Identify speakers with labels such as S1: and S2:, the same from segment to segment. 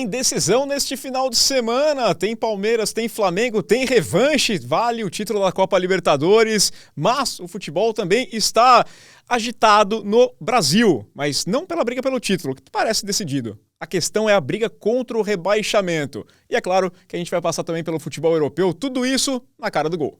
S1: Tem decisão neste final de semana, tem Palmeiras, tem Flamengo, tem revanche, vale o título da Copa Libertadores, mas o futebol também está agitado no Brasil, mas não pela briga pelo título, que parece decidido. A questão é a briga contra o rebaixamento. E é claro que a gente vai passar também pelo futebol europeu, tudo isso na cara do gol.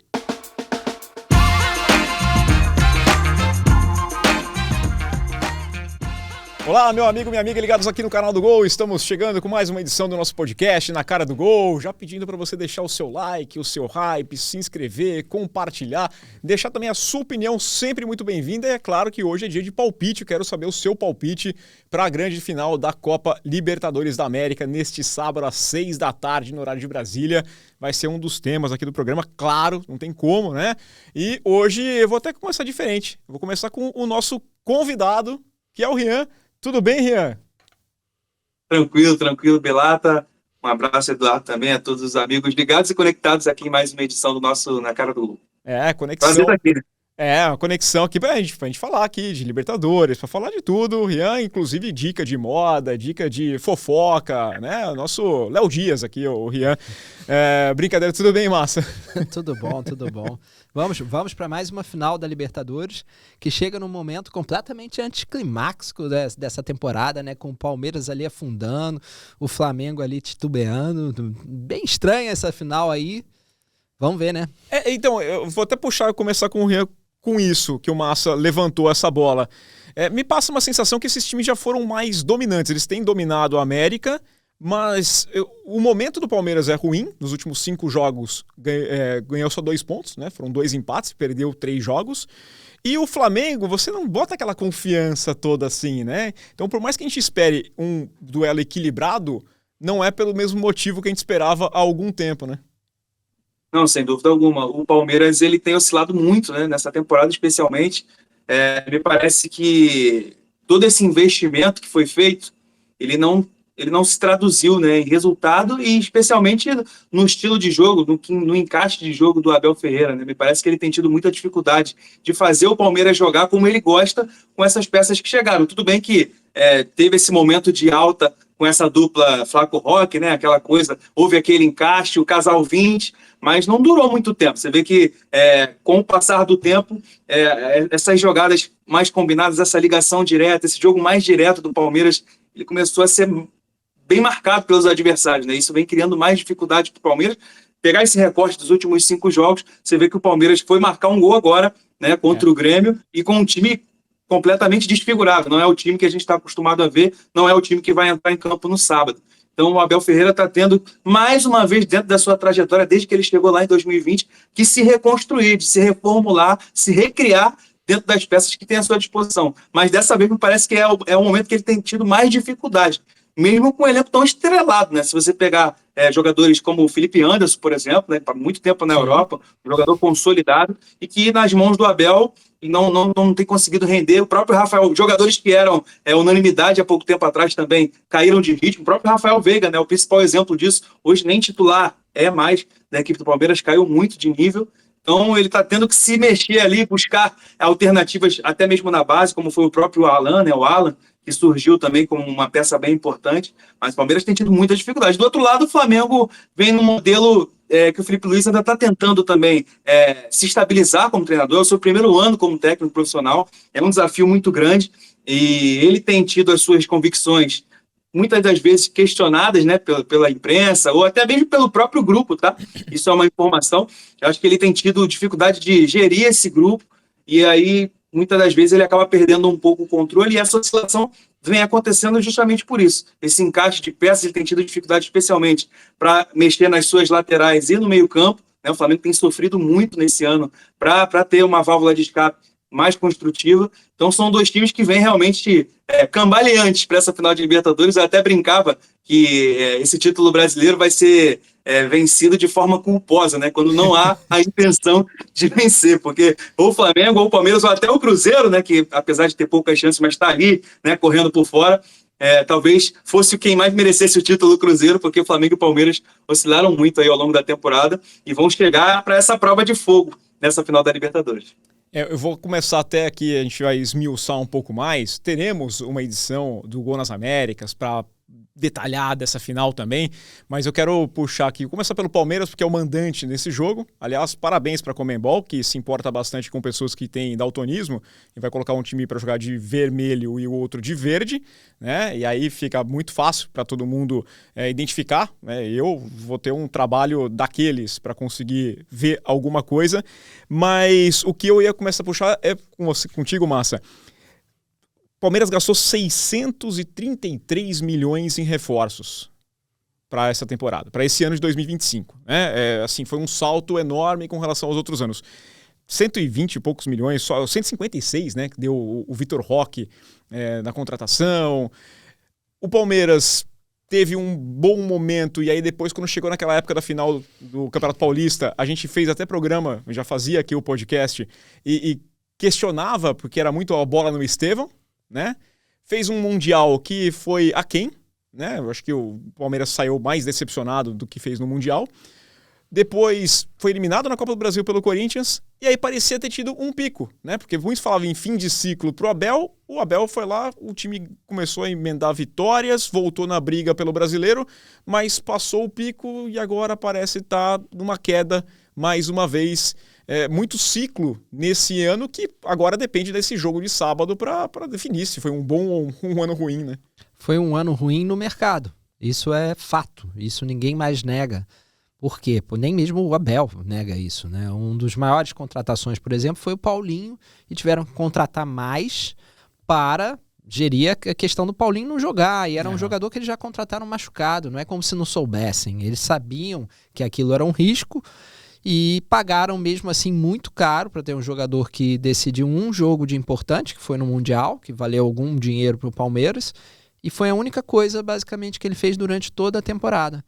S1: Olá, meu amigo, minha amiga, ligados aqui no canal do Gol. Estamos chegando com mais uma edição do nosso podcast Na Cara do Gol. Já pedindo para você deixar o seu like, o seu hype, se inscrever, compartilhar, deixar também a sua opinião sempre muito bem-vinda. E é claro que hoje é dia de palpite. Eu quero saber o seu palpite para a grande final da Copa Libertadores da América neste sábado às 6 da tarde no horário de Brasília. Vai ser um dos temas aqui do programa, claro, não tem como, né? E hoje eu vou até começar diferente. Eu vou começar com o nosso convidado, que é o Rian. Tudo bem, Rian?
S2: Tranquilo, Belata. Um abraço, Eduardo, também, a todos os amigos ligados e conectados aqui em mais uma edição do nosso Na Cara do Gol.
S1: Conexão.
S2: Prazer estar aqui, né?
S1: Uma conexão aqui pra gente falar aqui de Libertadores, pra falar de tudo. O Rian, inclusive, dica de moda, dica de fofoca, né? O nosso Léo Dias aqui, o Rian. Brincadeira, tudo bem, massa?
S3: Tudo bom. Vamos para mais uma final da Libertadores, que chega num momento completamente anticlimáxico dessa temporada, né? Com o Palmeiras ali afundando, o Flamengo ali titubeando. Bem estranha essa final aí. Vamos ver, né?
S1: Então, eu vou até começar com o Rian com isso, que o Massa levantou essa bola. Me passa uma sensação que esses times já foram mais dominantes. Eles têm dominado a América, mas o momento do Palmeiras é ruim. Nos últimos 5 jogos ganhou só 2 pontos, né? Foram 2 empates, perdeu 3 jogos. E o Flamengo, você não bota aquela confiança toda assim, né? Então, por mais que a gente espere um duelo equilibrado, não é pelo mesmo motivo que a gente esperava há algum tempo, né?
S2: Não, sem dúvida alguma. O Palmeiras ele tem oscilado muito, né, nessa temporada, especialmente. Me parece que todo esse investimento que foi feito, ele não se traduziu, né, em resultado e especialmente no estilo de jogo, no encaixe de jogo do Abel Ferreira, né? Me parece que ele tem tido muita dificuldade de fazer o Palmeiras jogar como ele gosta com essas peças que chegaram. Tudo bem que teve esse momento de alta com essa dupla Flaco-Roque, né? Aquela coisa, houve aquele encaixe, o casal 20, mas não durou muito tempo. Você vê que com o passar do tempo, essas jogadas mais combinadas, essa ligação direta, esse jogo mais direto do Palmeiras, ele começou a ser bem marcado pelos adversários, né? Isso vem criando mais dificuldade para o Palmeiras. Pegar esse recorte dos últimos 5 jogos, você vê que o Palmeiras foi marcar um gol agora, né, contra o Grêmio, e com um time completamente desfigurado. Não é o time que a gente está acostumado a ver, não é o time que vai entrar em campo no sábado. Então o Abel Ferreira está tendo, mais uma vez, dentro da sua trajetória, desde que ele chegou lá em 2020, que se reconstruir, de se reformular, se recriar dentro das peças que tem à sua disposição. Mas dessa vez me parece que é o momento que ele tem tido mais dificuldade, mesmo com um elenco tão estrelado, né? Se você pegar jogadores como o Felipe Anderson, por exemplo, né, está muito tempo na Europa, um jogador consolidado, e que nas mãos do Abel não tem conseguido render. O próprio Rafael, jogadores que eram unanimidade há pouco tempo atrás também caíram de ritmo. O próprio Rafael Veiga, né, o principal exemplo disso, hoje nem titular mais da equipe do Palmeiras, caiu muito de nível. Então ele está tendo que se mexer ali, buscar alternativas até mesmo na base, como foi o próprio Alan, né, o Alan, que surgiu também como uma peça bem importante, mas o Palmeiras tem tido muita dificuldade. Do outro lado, o Flamengo vem no modelo que o Felipe Luiz ainda está tentando também se estabilizar como treinador. É o seu primeiro ano como técnico profissional, é um desafio muito grande, e ele tem tido as suas convicções muitas das vezes questionadas, né, pela imprensa, ou até mesmo pelo próprio grupo, tá? Isso é uma informação. Eu acho que ele tem tido dificuldade de gerir esse grupo, e aí muitas das vezes ele acaba perdendo um pouco o controle, e essa oscilação vem acontecendo justamente por isso. Esse encaixe de peças, ele tem tido dificuldade especialmente para mexer nas suas laterais e no meio-campo, né? O Flamengo tem sofrido muito nesse ano para ter uma válvula de escape mais construtiva. Então são 2 times que vêm realmente cambaleantes para essa final de Libertadores. Eu até brincava que esse título brasileiro vai ser vencido de forma culposa, né? Quando não há a intenção de vencer, porque ou o Flamengo, ou o Palmeiras, ou até o Cruzeiro, né, que apesar de ter poucas chances, mas está ali, né, correndo por fora, talvez fosse quem mais merecesse o título do Cruzeiro, porque o Flamengo e o Palmeiras oscilaram muito aí ao longo da temporada e vão chegar para essa prova de fogo nessa final da Libertadores.
S1: Eu vou começar até aqui, a gente vai esmiuçar um pouco mais. Teremos uma edição do Gol nas Américas para detalhar dessa final também, mas eu quero puxar aqui, começar pelo Palmeiras, porque é o mandante nesse jogo. Aliás, parabéns para a Conmebol, que se importa bastante com pessoas que têm daltonismo e vai colocar um time para jogar de vermelho e o outro de verde, né? E aí fica muito fácil para todo mundo identificar, né? Eu vou ter um trabalho daqueles para conseguir ver alguma coisa, mas o que eu ia começar a puxar é contigo, Massa. Palmeiras gastou 633 milhões em reforços para essa temporada, para esse ano de 2025. Né? Assim, foi um salto enorme com relação aos outros anos. 120 e poucos milhões, só 156, né, que deu o Vitor Roque na contratação. O Palmeiras teve um bom momento, e aí depois, quando chegou naquela época da final do Campeonato Paulista, a gente fez até programa, já fazia aqui o podcast, e questionava, porque era muito a bola no Estevão, né? Fez um Mundial que foi aquém, né? Eu acho que o Palmeiras saiu mais decepcionado do que fez no Mundial. Depois foi eliminado na Copa do Brasil pelo Corinthians, e aí parecia ter tido um pico, né? Porque muitos falavam em fim de ciclo pro Abel, o Abel foi lá, o time começou a emendar vitórias, voltou na briga pelo Brasileiro, mas passou o pico e agora parece estar numa queda mais uma vez. Muito ciclo nesse ano que agora depende desse jogo de sábado para definir se foi um bom ou um ano ruim, né?
S3: Foi um ano ruim no mercado. Isso é fato. Isso ninguém mais nega. Por quê? Nem mesmo o Abel nega isso, né? Um dos maiores contratações, por exemplo, foi o Paulinho, e tiveram que contratar mais para gerir a questão do Paulinho não jogar. E era um jogador que eles já contrataram machucado. Não é como se não soubessem. Eles sabiam que aquilo era um risco e pagaram mesmo assim muito caro para ter um jogador que decidiu um jogo de importante, que foi no Mundial, que valeu algum dinheiro para o Palmeiras, e foi a única coisa basicamente que ele fez durante toda a temporada,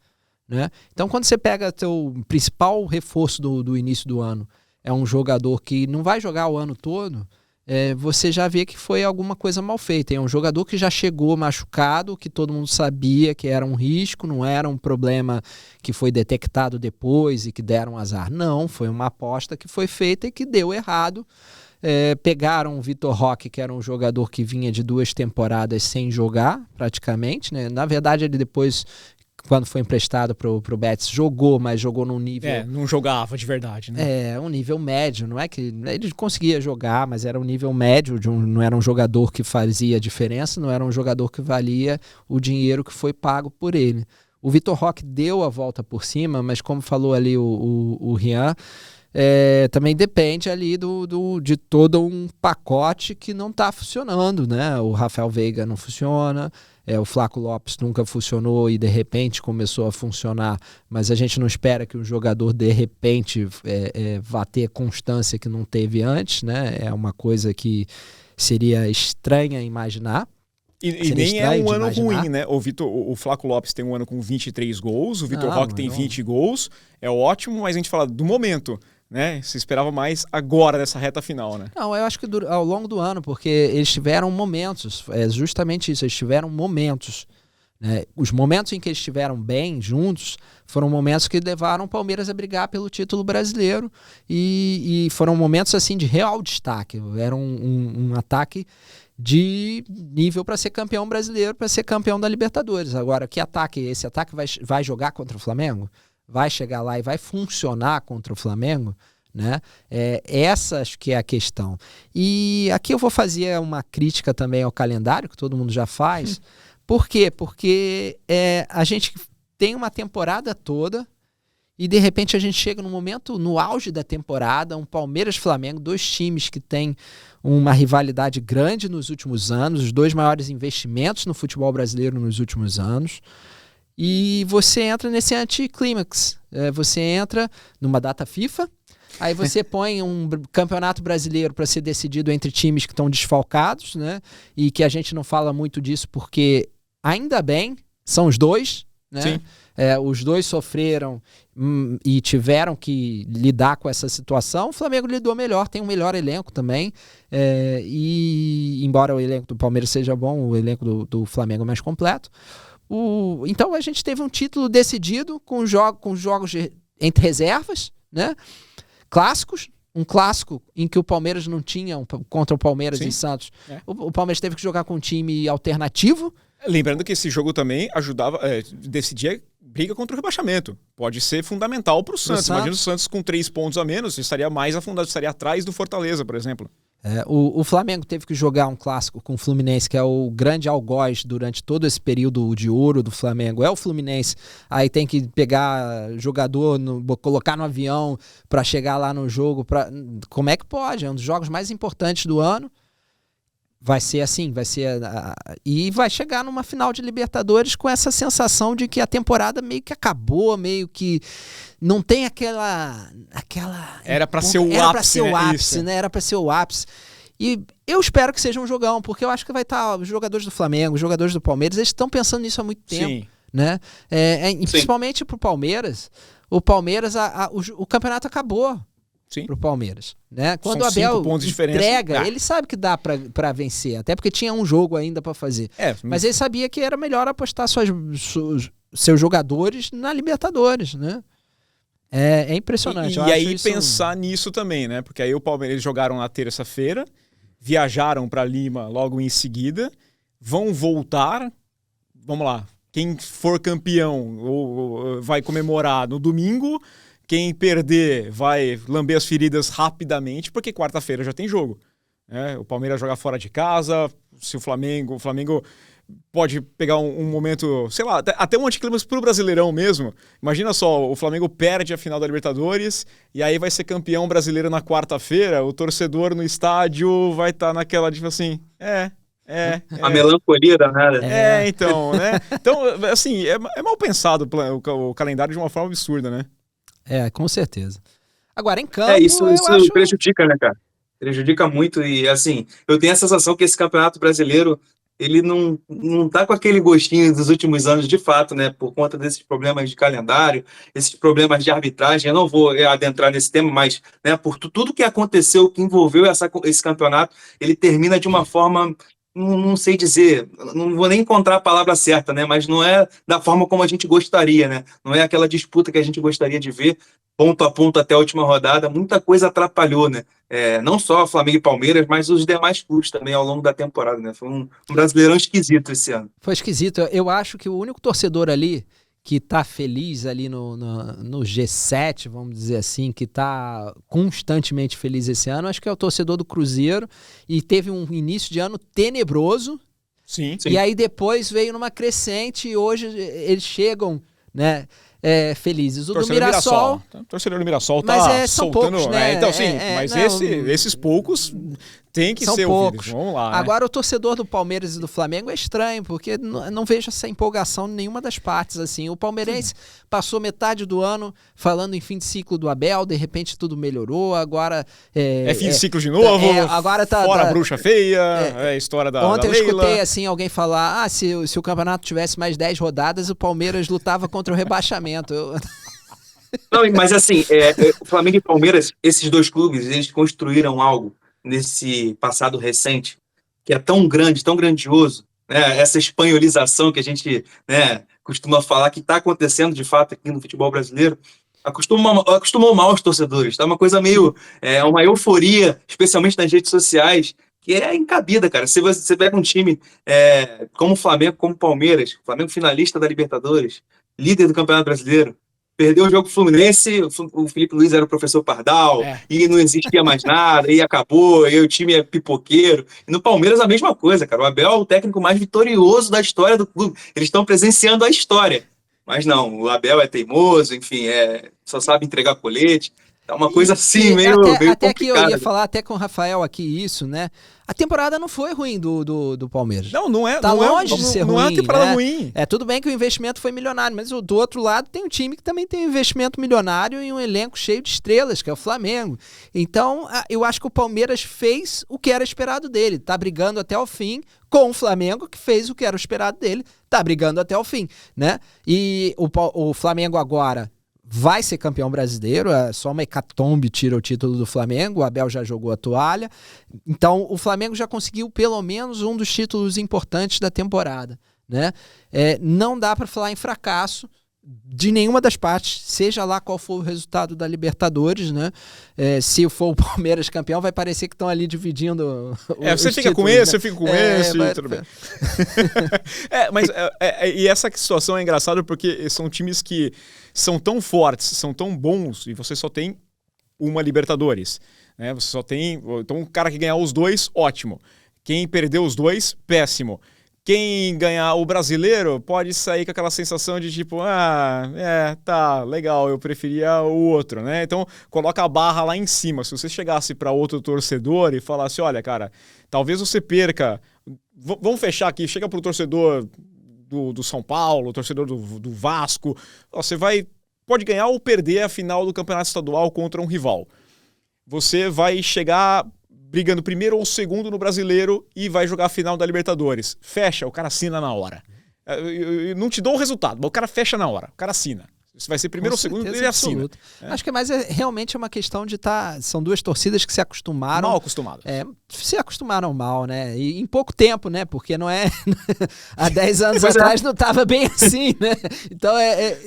S3: né? Então quando você pega teu principal reforço do início do ano, é um jogador que não vai jogar o ano todo, você já vê que foi alguma coisa mal feita. É um jogador que já chegou machucado, que todo mundo sabia que era um risco, não era um problema que foi detectado depois e que deram azar. Não, foi uma aposta que foi feita e que deu errado. Pegaram o Vitor Roque, que era um jogador que vinha de 2 temporadas sem jogar, praticamente, né? Na verdade, ele depois, quando foi emprestado pro Betis, jogou, mas jogou num nível...
S1: não jogava de verdade, né?
S3: Um nível médio, não é que... Ele conseguia jogar, mas era um nível médio, não era um jogador que fazia diferença, não era um jogador que valia o dinheiro que foi pago por ele. O Vitor Roque deu a volta por cima, mas como falou ali o Rian, também depende ali de todo um pacote que não está funcionando, né? O Rafael Veiga não funciona, o Flaco Lopes nunca funcionou e de repente começou a funcionar, mas a gente não espera que o jogador de repente vá ter constância que não teve antes, né? É uma coisa que seria estranha imaginar.
S1: E nem é um ano ruim, né? O Flaco Lopes tem um ano com 23 gols, o Vitor Roque tem 20 gols, é ótimo, mas a gente fala do momento, né? Se esperava mais agora dessa reta final, né?
S3: Não, eu acho que ao longo do ano, porque eles tiveram momentos, é justamente isso, eles tiveram momentos, né? Os momentos em que eles estiveram bem juntos foram momentos que levaram o Palmeiras a brigar pelo título brasileiro e foram momentos assim de real destaque, era um ataque de nível para ser campeão brasileiro, para ser campeão da Libertadores. Agora, esse ataque vai jogar contra o Flamengo? Vai chegar lá e vai funcionar contra o Flamengo? Né? Essa acho que é a questão. E aqui eu vou fazer uma crítica também ao calendário, que todo mundo já faz. Por quê? Porque a gente tem uma temporada toda e de repente a gente chega no momento, no auge da temporada, um Palmeiras-Flamengo, 2 times que têm uma rivalidade grande nos últimos anos, os 2 maiores investimentos no futebol brasileiro nos últimos anos, e você entra nesse anticlímax. Você entra numa data FIFA, aí você põe um campeonato brasileiro para ser decidido entre times que estão desfalcados, né? E que a gente não fala muito disso porque, ainda bem, são os 2, né?
S1: Sim.
S3: Os 2 sofreram e tiveram que lidar com essa situação. O Flamengo lidou melhor, tem um melhor elenco também. E embora o elenco do Palmeiras seja bom, o elenco do Flamengo é mais completo. Então a gente teve um título decidido com jogos entre reservas, né? Clássicos. Um clássico em que o Palmeiras não tinha contra o Palmeiras e Santos. O Palmeiras teve que jogar com um time alternativo.
S1: Lembrando que esse jogo também ajudava, decidia briga contra o rebaixamento. Pode ser fundamental para o Santos. Imagina o Santos com 3 pontos a menos, estaria mais afundado, estaria atrás do Fortaleza, por exemplo.
S3: O Flamengo teve que jogar um clássico com o Fluminense, que é o grande algoz durante todo esse período de ouro do Flamengo. É o Fluminense. Aí tem que pegar jogador, colocar no avião para chegar lá no jogo. Como é que pode? É um dos jogos mais importantes do ano. Vai ser assim, e vai chegar numa final de Libertadores com essa sensação de que a temporada meio que acabou, meio que não tem aquela
S1: Era para ser o ápice,
S3: né? Era para ser o ápice. E eu espero que seja um jogão, porque eu acho que vai estar os jogadores do Flamengo, os jogadores do Palmeiras, eles estão pensando nisso há muito tempo.
S1: Sim.
S3: Né? Principalmente pro Palmeiras. O campeonato acabou.
S1: Sim.
S3: Pro Palmeiras, né? Quando
S1: São
S3: o Abel
S1: 5 pontos de diferença.
S3: entrega, ele sabe que dá pra vencer, até porque tinha um jogo ainda pra fazer. Mas ele sabia que era melhor apostar seus jogadores na Libertadores, né? É impressionante.
S1: E aí pensar nisso também, né? Porque aí o Palmeiras, eles jogaram na terça-feira, viajaram para Lima logo em seguida, vão voltar, vamos lá, quem for campeão ou vai comemorar no domingo. Quem perder vai lamber as feridas rapidamente, porque quarta-feira já tem jogo. O Palmeiras joga fora de casa, se o Flamengo pode pegar um momento, sei lá, até um anticlímax pro Brasileirão mesmo. Imagina só, o Flamengo perde a final da Libertadores e aí vai ser campeão brasileiro na quarta-feira, o torcedor no estádio vai estar naquela, tipo assim,
S2: A melancolia danada.
S1: Então, né? Então, assim, é mal pensado o calendário de uma forma absurda, né?
S3: Com certeza. Agora, em campo,
S2: isso prejudica, né, cara? Prejudica muito e, assim, eu tenho a sensação que esse Campeonato Brasileiro, ele não tá com aquele gostinho dos últimos anos, de fato, né, por conta desses problemas de calendário, esses problemas de arbitragem. Eu não vou adentrar nesse tema, mas, né, por tudo que aconteceu, que envolveu esse campeonato, ele termina de uma forma... Não sei dizer, não vou nem encontrar a palavra certa, né? Mas não é da forma como a gente gostaria, né? Não é aquela disputa que a gente gostaria de ver, ponto a ponto até a última rodada. Muita coisa atrapalhou, né? Não só Flamengo e Palmeiras, mas os demais clubes também ao longo da temporada, né? Foi um Brasileirão esquisito esse ano.
S3: Foi esquisito. Eu acho que o único torcedor ali que tá feliz ali no G7, vamos dizer assim, que tá constantemente feliz esse ano, acho que é o torcedor do Cruzeiro, e teve um início de ano tenebroso.
S1: Sim.
S3: E aí depois veio numa crescente e hoje eles chegam, né, felizes. O do Mirassol...
S1: Torcedor do Mirassol tá
S3: são
S1: soltando...
S3: poucos, né?
S1: Então, sim, mas esses poucos tem que ser
S3: poucos.
S1: ouvidos. Vamos lá, né?
S3: Agora, o torcedor do Palmeiras e do Flamengo é estranho, porque não vejo essa empolgação em nenhuma das partes. Assim. O palmeirense passou metade do ano falando em fim de ciclo do Abel, de repente tudo melhorou, agora...
S1: fim de ciclo de novo,
S3: agora
S1: fora a bruxa feia, a história da
S3: Ontem
S1: Leila.
S3: Eu escutei assim, alguém falar, se o campeonato tivesse mais 10 rodadas, o Palmeiras lutava contra o rebaixamento.
S2: Não, mas assim, o Flamengo e Palmeiras, esses dois clubes, eles construíram algo nesse passado recente, que é tão grande, tão grandioso, né? Essa espanholização que a gente, né, costuma falar que está acontecendo de fato aqui no futebol brasileiro, acostumou mal os torcedores, tá uma coisa meio, uma euforia, especialmente nas redes sociais, que é encabida, cara. Se você pega um time como o Flamengo, como o Palmeiras, Flamengo finalista da Libertadores, líder do Campeonato Brasileiro, perdeu o jogo Fluminense, o Felipe Luiz era o professor Pardal, e não existia mais nada, e acabou, e o time é pipoqueiro. E no Palmeiras a mesma coisa, cara. O Abel é o técnico mais vitorioso da história do clube. Eles estão presenciando a história. Mas não, o Abel é teimoso, enfim, só sabe entregar colete. É uma coisa assim, meio
S3: até
S2: complicada.
S3: Que eu ia falar até com o Rafael aqui isso, né? A temporada não foi ruim do Palmeiras.
S1: Não é.
S3: Tá longe de ser ruim.
S1: Não é uma temporada
S3: né?
S1: ruim.
S3: Tudo bem que o investimento foi milionário, mas do outro lado tem um time que também tem um investimento milionário e um elenco cheio de estrelas, que é o Flamengo. Então, eu acho que o Palmeiras fez o que era esperado dele. Tá brigando até o fim com o Flamengo, que fez o que era esperado dele. Tá brigando até o fim, né? E o Flamengo agora... vai ser campeão brasileiro, só uma hecatombe tira o título do Flamengo, o Abel já jogou a toalha, então o Flamengo já conseguiu pelo menos um dos títulos importantes da temporada, né? Não dá para falar em fracasso, de nenhuma das partes, seja lá qual for o resultado da Libertadores, né? Se for o Palmeiras campeão, vai parecer que estão ali dividindo
S1: você fica
S3: títulos,
S1: com esse,
S3: né?
S1: eu fico com esse, tudo bem. Mas e essa situação é engraçada porque são times que são tão fortes, são tão bons, e você só tem uma Libertadores, né? Você só tem... Então, o cara que ganhar os dois, ótimo. Quem perdeu os dois, péssimo. Quem ganhar o brasileiro pode sair com aquela sensação de tipo, tá, legal, eu preferia o outro, né? Então, coloca a barra lá em cima. Se você chegasse para outro torcedor e falasse, olha, cara, talvez você perca... Vamos fechar aqui, chega pro torcedor do São Paulo, torcedor do Vasco, você pode ganhar ou perder a final do Campeonato Estadual contra um rival. Você vai chegar brigando primeiro ou segundo no Brasileiro e vai jogar a final da Libertadores. Fecha, o cara assina na hora. Eu não te dou o resultado, mas o cara fecha na hora, o cara assina. Se vai ser primeiro ou segundo, ele assina.
S3: Acho que realmente é uma questão de são duas torcidas que se acostumaram.
S1: Mal acostumadas.
S3: Se acostumaram mal, né? E em pouco tempo, né? Porque não é... Há 10 anos atrás não estava bem assim, né? Então,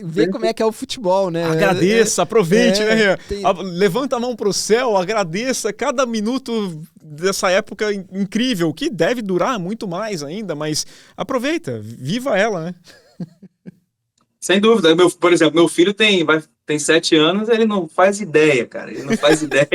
S3: ver como é que é o futebol, né?
S1: Agradeça, aproveite, né? Levanta a mão pro céu, agradeça cada minuto dessa época incrível, que deve durar muito mais ainda, mas aproveita, viva ela, né?
S2: Sem dúvida. Por exemplo, meu filho tem 7 anos, ele não faz ideia, cara. Ele não faz ideia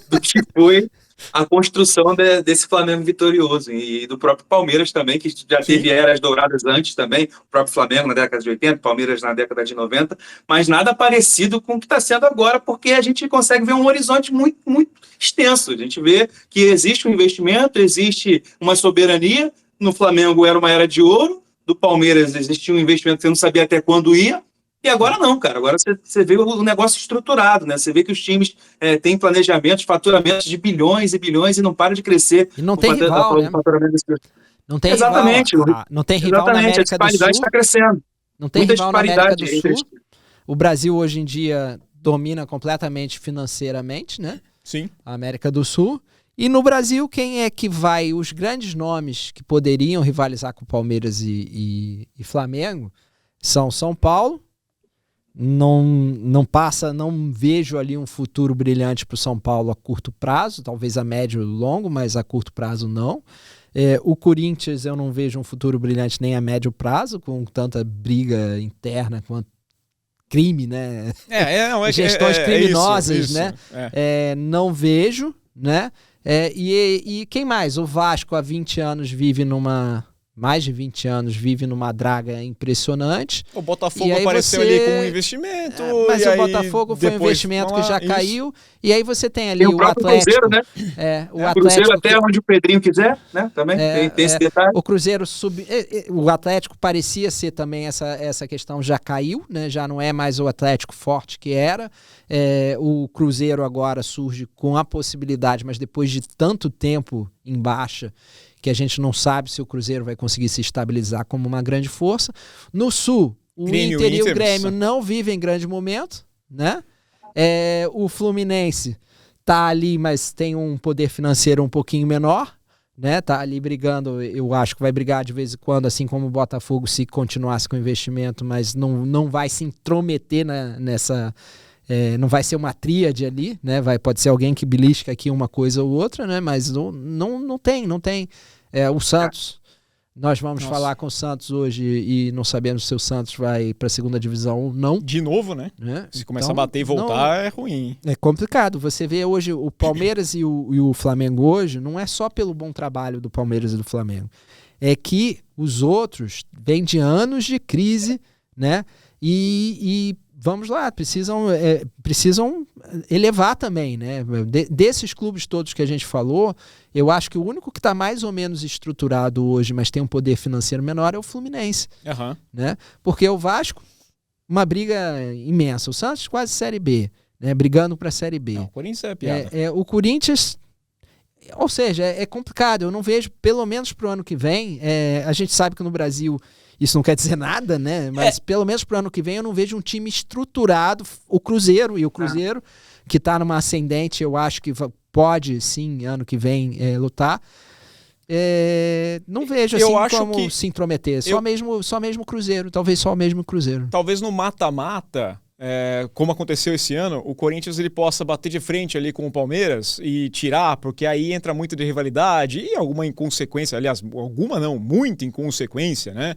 S2: do que foi a construção desse Flamengo vitorioso. E do próprio Palmeiras também, que já teve eras douradas antes também. O próprio Flamengo na década de 80, Palmeiras na década de 90. Mas nada parecido com o que está sendo agora, porque a gente consegue ver um horizonte muito, muito extenso. A gente vê que existe um investimento, existe uma soberania. No Flamengo era uma era de ouro. Do Palmeiras existia um investimento que você não sabia até quando ia, e agora não, cara. Agora você vê o negócio estruturado, né? Você vê que os times têm planejamentos, faturamentos de bilhões e bilhões e não para de crescer.
S3: E não tem rival, né? Não tem
S2: exatamente.
S3: Rival. Não tem rival na América do Sul. A
S2: disparidade está crescendo.
S3: Não tem rival na América do Sul. O Brasil hoje em dia domina completamente financeiramente, né?
S1: Sim.
S3: A América do Sul. E no Brasil, quem é que vai? Os grandes nomes que poderiam rivalizar com Palmeiras e Flamengo são São Paulo. Não vejo ali um futuro brilhante para o São Paulo a curto prazo, talvez a médio e longo, mas a curto prazo não. O Corinthians eu não vejo um futuro brilhante nem a médio prazo, com tanta briga interna quanto crime, né? Gestões criminosas,
S1: isso,
S3: né? Não vejo, né? E quem mais? O Vasco há 20 anos mais de 20 anos vive numa draga impressionante.
S1: O Botafogo apareceu ali com um investimento.
S3: Mas o Botafogo foi um investimento que já caiu. E aí você tem ali o Atlético.
S2: Cruzeiro, né?
S3: O Atlético,
S2: Cruzeiro até onde o Pedrinho quiser, né? Também tem esse detalhe.
S3: O Cruzeiro o Atlético parecia ser também essa questão, já caiu, né? Já não é mais o Atlético forte que era. O Cruzeiro agora surge com a possibilidade, mas depois de tanto tempo em baixa, que a gente não sabe se o Cruzeiro vai conseguir se estabilizar como uma grande força. No Sul, o Inter e o Grêmio não vivem grande momento, né? O Fluminense tá ali, mas tem um poder financeiro um pouquinho menor, né? Tá ali brigando, eu acho que vai brigar de vez em quando, assim como o Botafogo, se continuasse com o investimento, mas não vai se intrometer nessa... não vai ser uma tríade ali, né? Pode ser alguém que belisca aqui uma coisa ou outra, né? Mas não tem. O Santos, nós vamos falar com o Santos hoje e não sabemos se o Santos vai para a segunda divisão ou não.
S1: De novo, né? Se começar a bater e voltar, é ruim.
S3: É complicado. Você vê hoje o Palmeiras e o Flamengo hoje, não é só pelo bom trabalho do Palmeiras e do Flamengo. É que os outros vêm de anos de crise, né? E vamos lá, precisam elevar também, né? Desses clubes todos que a gente falou, eu acho que o único que está mais ou menos estruturado hoje, mas tem um poder financeiro menor, é o Fluminense. Né? Porque o Vasco, uma briga imensa. O Santos quase Série B, né? Brigando para a Série B.
S1: O Corinthians é piada.
S3: O Corinthians... Ou seja, é complicado. Eu não vejo, pelo menos para o ano que vem, a gente sabe que no Brasil isso não quer dizer nada, né? Mas pelo menos para o ano que vem eu não vejo um time estruturado. O Cruzeiro, que está numa ascendente, eu acho que pode sim, ano que vem, lutar. Não vejo
S1: Eu
S3: assim
S1: acho
S3: como
S1: que-
S3: se intrometer. Só mesmo o Cruzeiro. Talvez só mesmo o Cruzeiro.
S1: Talvez no mata-mata, como aconteceu esse ano, o Corinthians ele possa bater de frente ali com o Palmeiras e tirar, porque aí entra muito de rivalidade e alguma inconsequência, aliás, alguma não, muita inconsequência, né?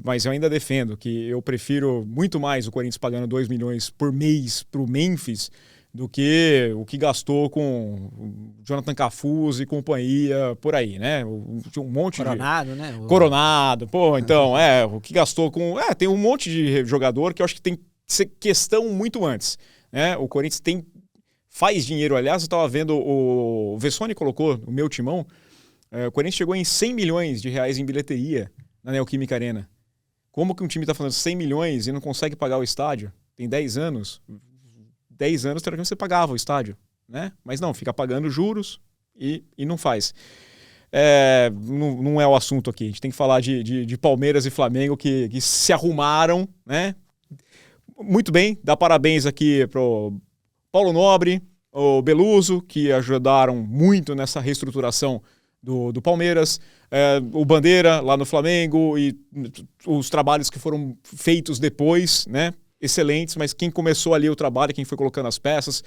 S1: Mas eu ainda defendo que eu prefiro muito mais o Corinthians pagando 2 milhões por mês pro Memphis do que o que gastou com o Jonathan Cafuz e companhia por aí, né? Um monte
S3: Coronado, né?
S1: Coronado, pô, então, o que gastou com... tem um monte de jogador que eu acho que tem que ser questão muito antes, né? O Corinthians faz dinheiro, aliás, eu estava vendo, o Vessone colocou, o meu timão, o Corinthians chegou em 100 milhões de reais em bilheteria na Neoquímica Arena. Como que um time está falando 100 milhões e não consegue pagar o estádio? Tem 10 anos... 10 anos, teoricamente, você pagava o estádio, né? Mas não, fica pagando juros e não faz. Não é o assunto aqui. A gente tem que falar de Palmeiras e Flamengo que se arrumaram, né? Muito bem, dá parabéns aqui pro Paulo Nobre, o Beluso, que ajudaram muito nessa reestruturação do Palmeiras, o Bandeira lá no Flamengo e os trabalhos que foram feitos depois, né? Excelentes, mas quem começou ali o trabalho, quem foi colocando as peças,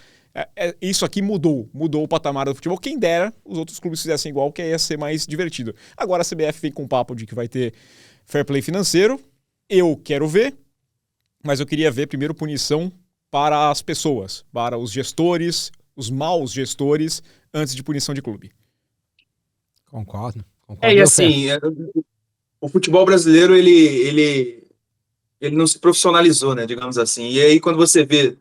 S1: isso aqui mudou o patamar do futebol. Quem dera os outros clubes fizessem igual, que aí ia ser mais divertido. Agora a CBF vem com o papo de que vai ter fair play financeiro. Eu quero ver, mas eu queria ver primeiro punição para as pessoas, para os gestores, os maus gestores, antes de punição de clube.
S3: Concordo.
S2: E assim, o futebol brasileiro, ele não se profissionalizou, né, digamos assim. E aí, quando você vê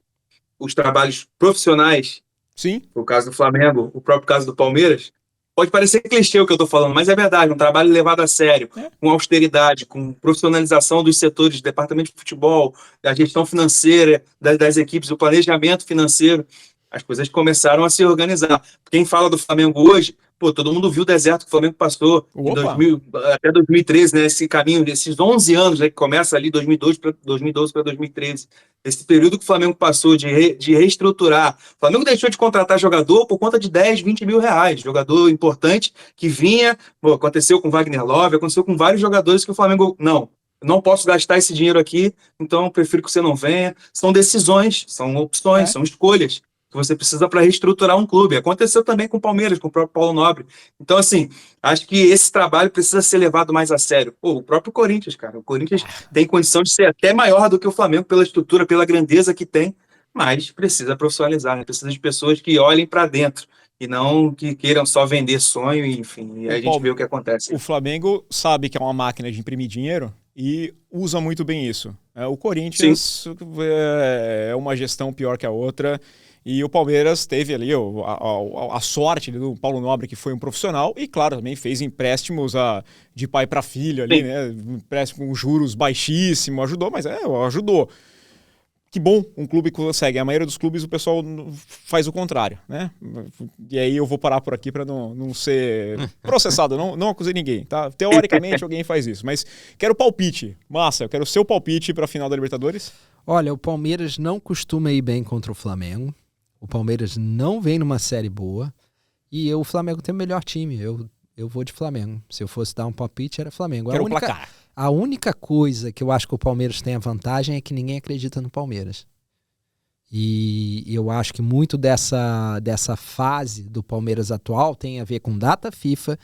S2: os trabalhos profissionais,
S1: Sim.
S2: o caso do Flamengo, o próprio caso do Palmeiras, pode parecer clichê o que eu estou falando, mas é verdade, um trabalho levado a sério, com austeridade, com profissionalização dos setores, do departamento de futebol, da gestão financeira das equipes, o planejamento financeiro, as coisas começaram a se organizar. Quem fala do Flamengo hoje, todo mundo viu o deserto que o Flamengo passou em 2000, até 2013, né? Esse caminho, esses 11 anos, né, que começa ali 2012 para 2013. Esse período que o Flamengo passou de reestruturar. O Flamengo deixou de contratar jogador por conta de 10, 20 mil reais. Jogador importante que vinha, aconteceu com Wagner Love, aconteceu com vários jogadores que o Flamengo, não posso gastar esse dinheiro aqui, então eu prefiro que você não venha. São decisões, são opções, são escolhas que você precisa para reestruturar um clube. Aconteceu também com o Palmeiras, com o próprio Paulo Nobre. Então, assim, acho que esse trabalho precisa ser levado mais a sério. O próprio Corinthians, cara. O Corinthians tem condição de ser até maior do que o Flamengo pela estrutura, pela grandeza que tem, mas precisa profissionalizar, né? Precisa de pessoas que olhem para dentro e não que queiram só vender sonho, enfim. E aí a gente vê o que acontece.
S1: O Flamengo sabe que é uma máquina de imprimir dinheiro e usa muito bem isso. O Corinthians é uma gestão pior que a outra. E o Palmeiras teve ali a sorte do Paulo Nobre, que foi um profissional, e claro, também fez empréstimos de pai para filho ali, né? Empréstimo com juros baixíssimos, ajudou, mas ajudou. Que bom, um clube que consegue. A maioria dos clubes o pessoal faz o contrário, né? E aí eu vou parar por aqui para não ser processado, não acusei ninguém, tá? Teoricamente alguém faz isso, mas quero palpite. Massa, eu quero o seu palpite para a final da Libertadores.
S3: Olha, o Palmeiras não costuma ir bem contra o Flamengo. O Palmeiras não vem numa série boa e o Flamengo tem o melhor time. Eu vou de Flamengo. Se eu fosse dar um palpite, era Flamengo.
S1: Quero o placar.
S3: A única coisa que eu acho que o Palmeiras tem a vantagem é que ninguém acredita no Palmeiras. E eu acho que muito dessa fase do Palmeiras atual tem a ver com data FIFA,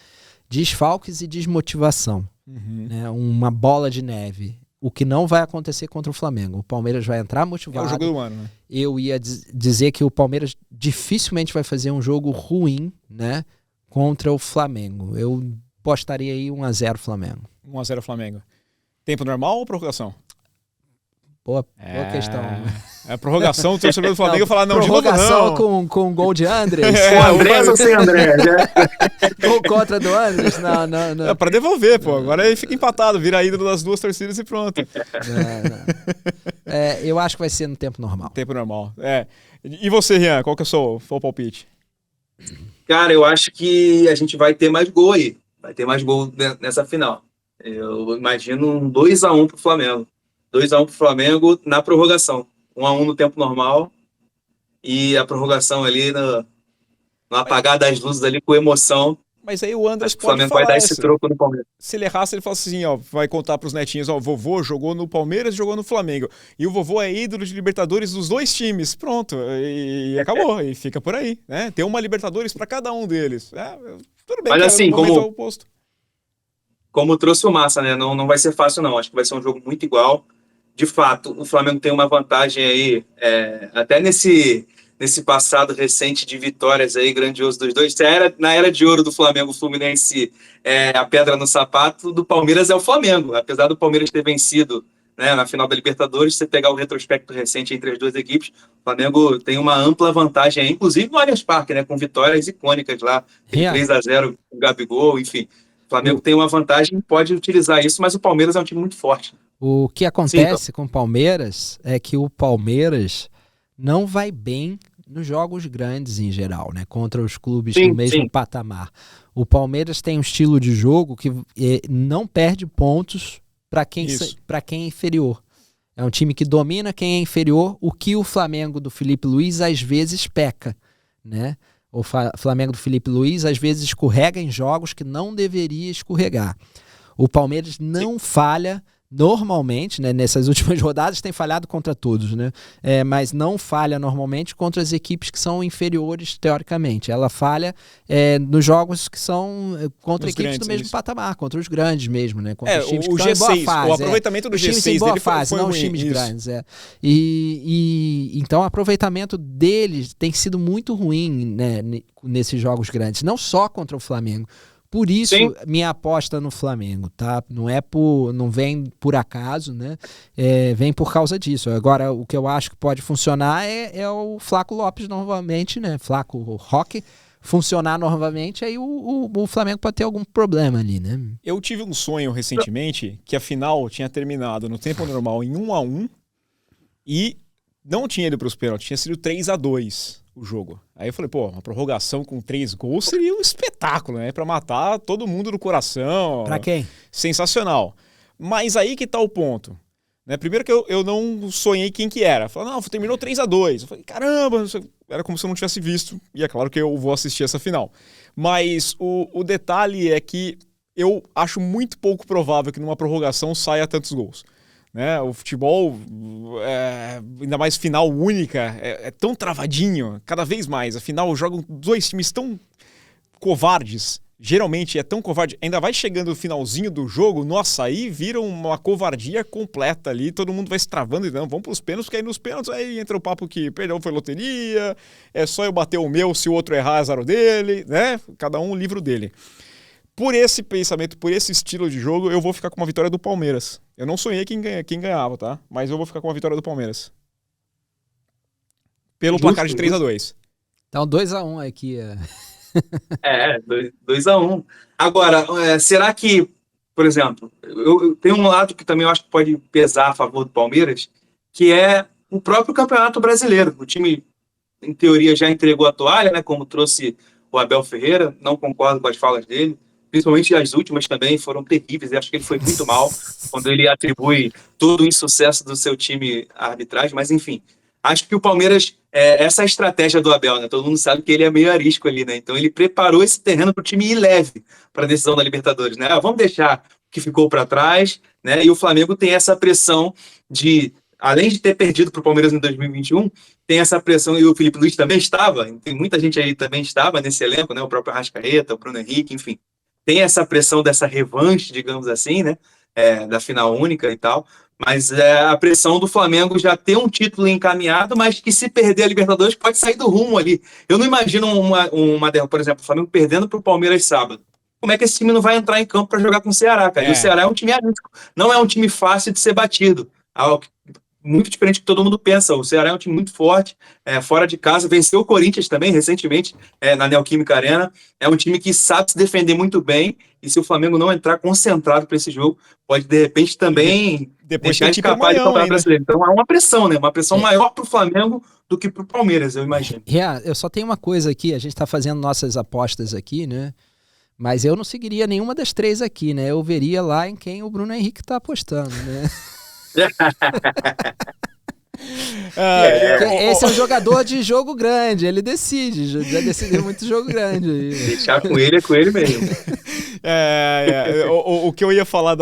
S3: desfalques e desmotivação. Né? Uma bola de neve. O que não vai acontecer contra o Flamengo. O Palmeiras vai entrar motivado.
S1: É o jogo do ano, né?
S3: Eu ia dizer que o Palmeiras dificilmente vai fazer um jogo ruim, né, contra o Flamengo. Eu postaria aí 1-0 Flamengo.
S1: 1-0 Flamengo. Tempo normal ou prorrogação?
S3: Boa questão.
S1: Prorrogação, o torcedor do Flamengo falar não, de novo não.
S3: Prorrogação com gol de Andrés?
S2: Com Andrés ou sem Andrés?
S3: Gol contra do Andrés? Não.
S1: É pra devolver, pô. Agora aí fica empatado, vira a ídolo das duas torcidas e pronto.
S3: Não. Eu acho que vai ser no tempo normal.
S1: Tempo normal. E você, Rian, qual que é o seu palpite?
S2: Cara, eu acho que a gente vai ter mais gol aí. Vai ter mais gol nessa final. Eu imagino um 2-1 pro Flamengo. 2-1 pro Flamengo na prorrogação. 1-1 no tempo normal. E a prorrogação ali no apagar das luzes ali com emoção.
S1: Mas aí o Andrés
S2: Acho que o
S1: pode
S2: Flamengo vai
S1: falar
S2: dar esse troco no Palmeiras.
S1: se ele errasse, ele fala assim, ó, vai contar pros netinhos, ó, o vovô jogou no Palmeiras e jogou no Flamengo. E o vovô é ídolo de Libertadores dos dois times. Pronto, e acabou, e fica por aí, né? Tem uma Libertadores para cada um deles. Tudo bem,
S2: Mas
S1: que
S2: assim,
S1: no momento é o oposto.
S2: como trouxe o Massa, né? Não vai ser fácil, não. Acho que vai ser um jogo muito igual. De fato, o Flamengo tem uma vantagem aí, até nesse passado recente de vitórias aí, grandioso dos dois. Na era de ouro do Flamengo, o Fluminense é a pedra no sapato, do Palmeiras é o Flamengo. Apesar do Palmeiras ter vencido, né, na final da Libertadores, se você pegar o retrospecto recente entre as duas equipes, o Flamengo tem uma ampla vantagem aí, inclusive no Allianz Parque, né, com vitórias icônicas lá, aquele 3-0 com o Gabigol, enfim. O Flamengo tem uma vantagem e pode utilizar isso, mas o Palmeiras é um time muito forte.
S3: O que acontece com o Palmeiras é que o Palmeiras não vai bem nos jogos grandes em geral, né? Contra os clubes do mesmo patamar. O Palmeiras tem um estilo de jogo que não perde pontos para quem é inferior. É um time que domina quem é inferior, o que o Flamengo do Felipe Luiz às vezes peca, né? O Flamengo do Felipe Luiz às vezes escorrega em jogos que não deveria escorregar. O Palmeiras não falha normalmente, né, nessas últimas rodadas tem falhado contra todos, né, mas não falha normalmente contra as equipes que são inferiores teoricamente. Ela falha nos jogos que são contra
S1: os
S3: equipes
S1: grandes,
S3: do mesmo patamar, contra os grandes mesmo, né, contra os times que
S1: o
S3: estão
S1: G6,
S3: em boa fase.
S1: o aproveitamento do G6
S3: dele
S1: foi
S3: não
S1: ruim,
S3: os times grandes. E então o aproveitamento deles tem sido muito ruim, né, nesses jogos grandes, não só contra o Flamengo. Por isso, minha aposta no Flamengo, tá? Não vem por acaso, né? Vem por causa disso. Agora, o que eu acho que pode funcionar é o Flaco Lopes novamente, né? Flaco Roque funcionar novamente, aí o Flamengo pode ter algum problema ali, né?
S1: Eu tive um sonho recentemente que a final tinha terminado no tempo normal em 1-1 e não tinha ido para os pênaltis, tinha sido 3-2 o jogo. Aí eu falei, pô, uma prorrogação com 3 gols seria um espetáculo, né? Pra matar todo mundo do coração.
S3: Pra quem?
S1: Sensacional. Mas aí que tá o ponto. Né? Primeiro que eu não sonhei quem que era. Falei, não, terminou 3-2. Eu falei, caramba, era como se eu não tivesse visto. E é claro que eu vou assistir essa final. Mas o detalhe é que eu acho muito pouco provável que numa prorrogação saia tantos gols. Né? O futebol, ainda mais final única, é tão travadinho, cada vez mais. Afinal, jogam dois times tão covardes. Geralmente é tão covarde. Ainda vai chegando o finalzinho do jogo, nossa, aí vira uma covardia completa ali. Todo mundo vai se travando e não, vamos para os pênaltis, porque aí nos pênaltis aí entra o papo que perdão, foi loteria, é só eu bater o meu, se o outro errar, azar o dele, né? Cada um o livro dele. Por esse pensamento, por esse estilo de jogo, eu vou ficar com uma vitória do Palmeiras. Eu não sonhei quem ganhava, tá? Mas eu vou ficar com uma vitória do Palmeiras. Pelo placar de 3-2.
S3: Então 2-1 aqui.
S2: 2-1. Agora, será que, por exemplo, eu tenho um lado que também eu acho que pode pesar a favor do Palmeiras, que é o próprio Campeonato Brasileiro. O time, em teoria, já entregou a toalha, né? Como trouxe o Abel Ferreira. Não concordo com as falas dele. Principalmente as últimas também foram terríveis. Eu acho que ele foi muito mal quando ele atribui todo o insucesso do seu time à arbitragem. Mas, enfim, acho que o Palmeiras, essa é a estratégia do Abel, né? Todo mundo sabe que ele é meio arisco ali, né? Então ele preparou esse terreno para o time ir leve para a decisão da Libertadores, né? Vamos deixar o que ficou para trás, né? E o Flamengo tem essa pressão de, além de ter perdido para o Palmeiras em 2021, tem essa pressão, e o Felipe Luiz também estava, tem muita gente aí também estava nesse elenco, né? O próprio Arrascaeta, o Bruno Henrique, enfim. Tem essa pressão dessa revanche, digamos assim, né? Da final única e tal, mas a pressão do Flamengo já ter um título encaminhado, mas que se perder a Libertadores pode sair do rumo ali. Eu não imagino por exemplo, o Flamengo perdendo para o Palmeiras sábado. Como é que esse time não vai entrar em campo para jogar com o Ceará, cara? E o Ceará é um time arisco, não é um time fácil de ser batido. Muito diferente do que todo mundo pensa. O Ceará é um time muito forte, fora de casa, venceu o Corinthians também recentemente na Neoquímica Arena. É um time que sabe se defender muito bem, e se o Flamengo não entrar concentrado para esse jogo, pode de repente também
S1: depois
S2: deixar escapar de Campeonato Brasileiro. Então há uma pressão, né? Uma pressão maior para o Flamengo do que para o Palmeiras, eu imagino.
S3: Eu só tenho uma coisa aqui, a gente está fazendo nossas apostas aqui, né? Mas eu não seguiria nenhuma das três aqui, né? Eu veria lá em quem o Bruno Henrique está apostando, né? Esse é um jogador de jogo grande, ele decide, já decidiu muito jogo grande aí.
S2: Deixar com ele é com ele mesmo.
S1: O que eu ia falar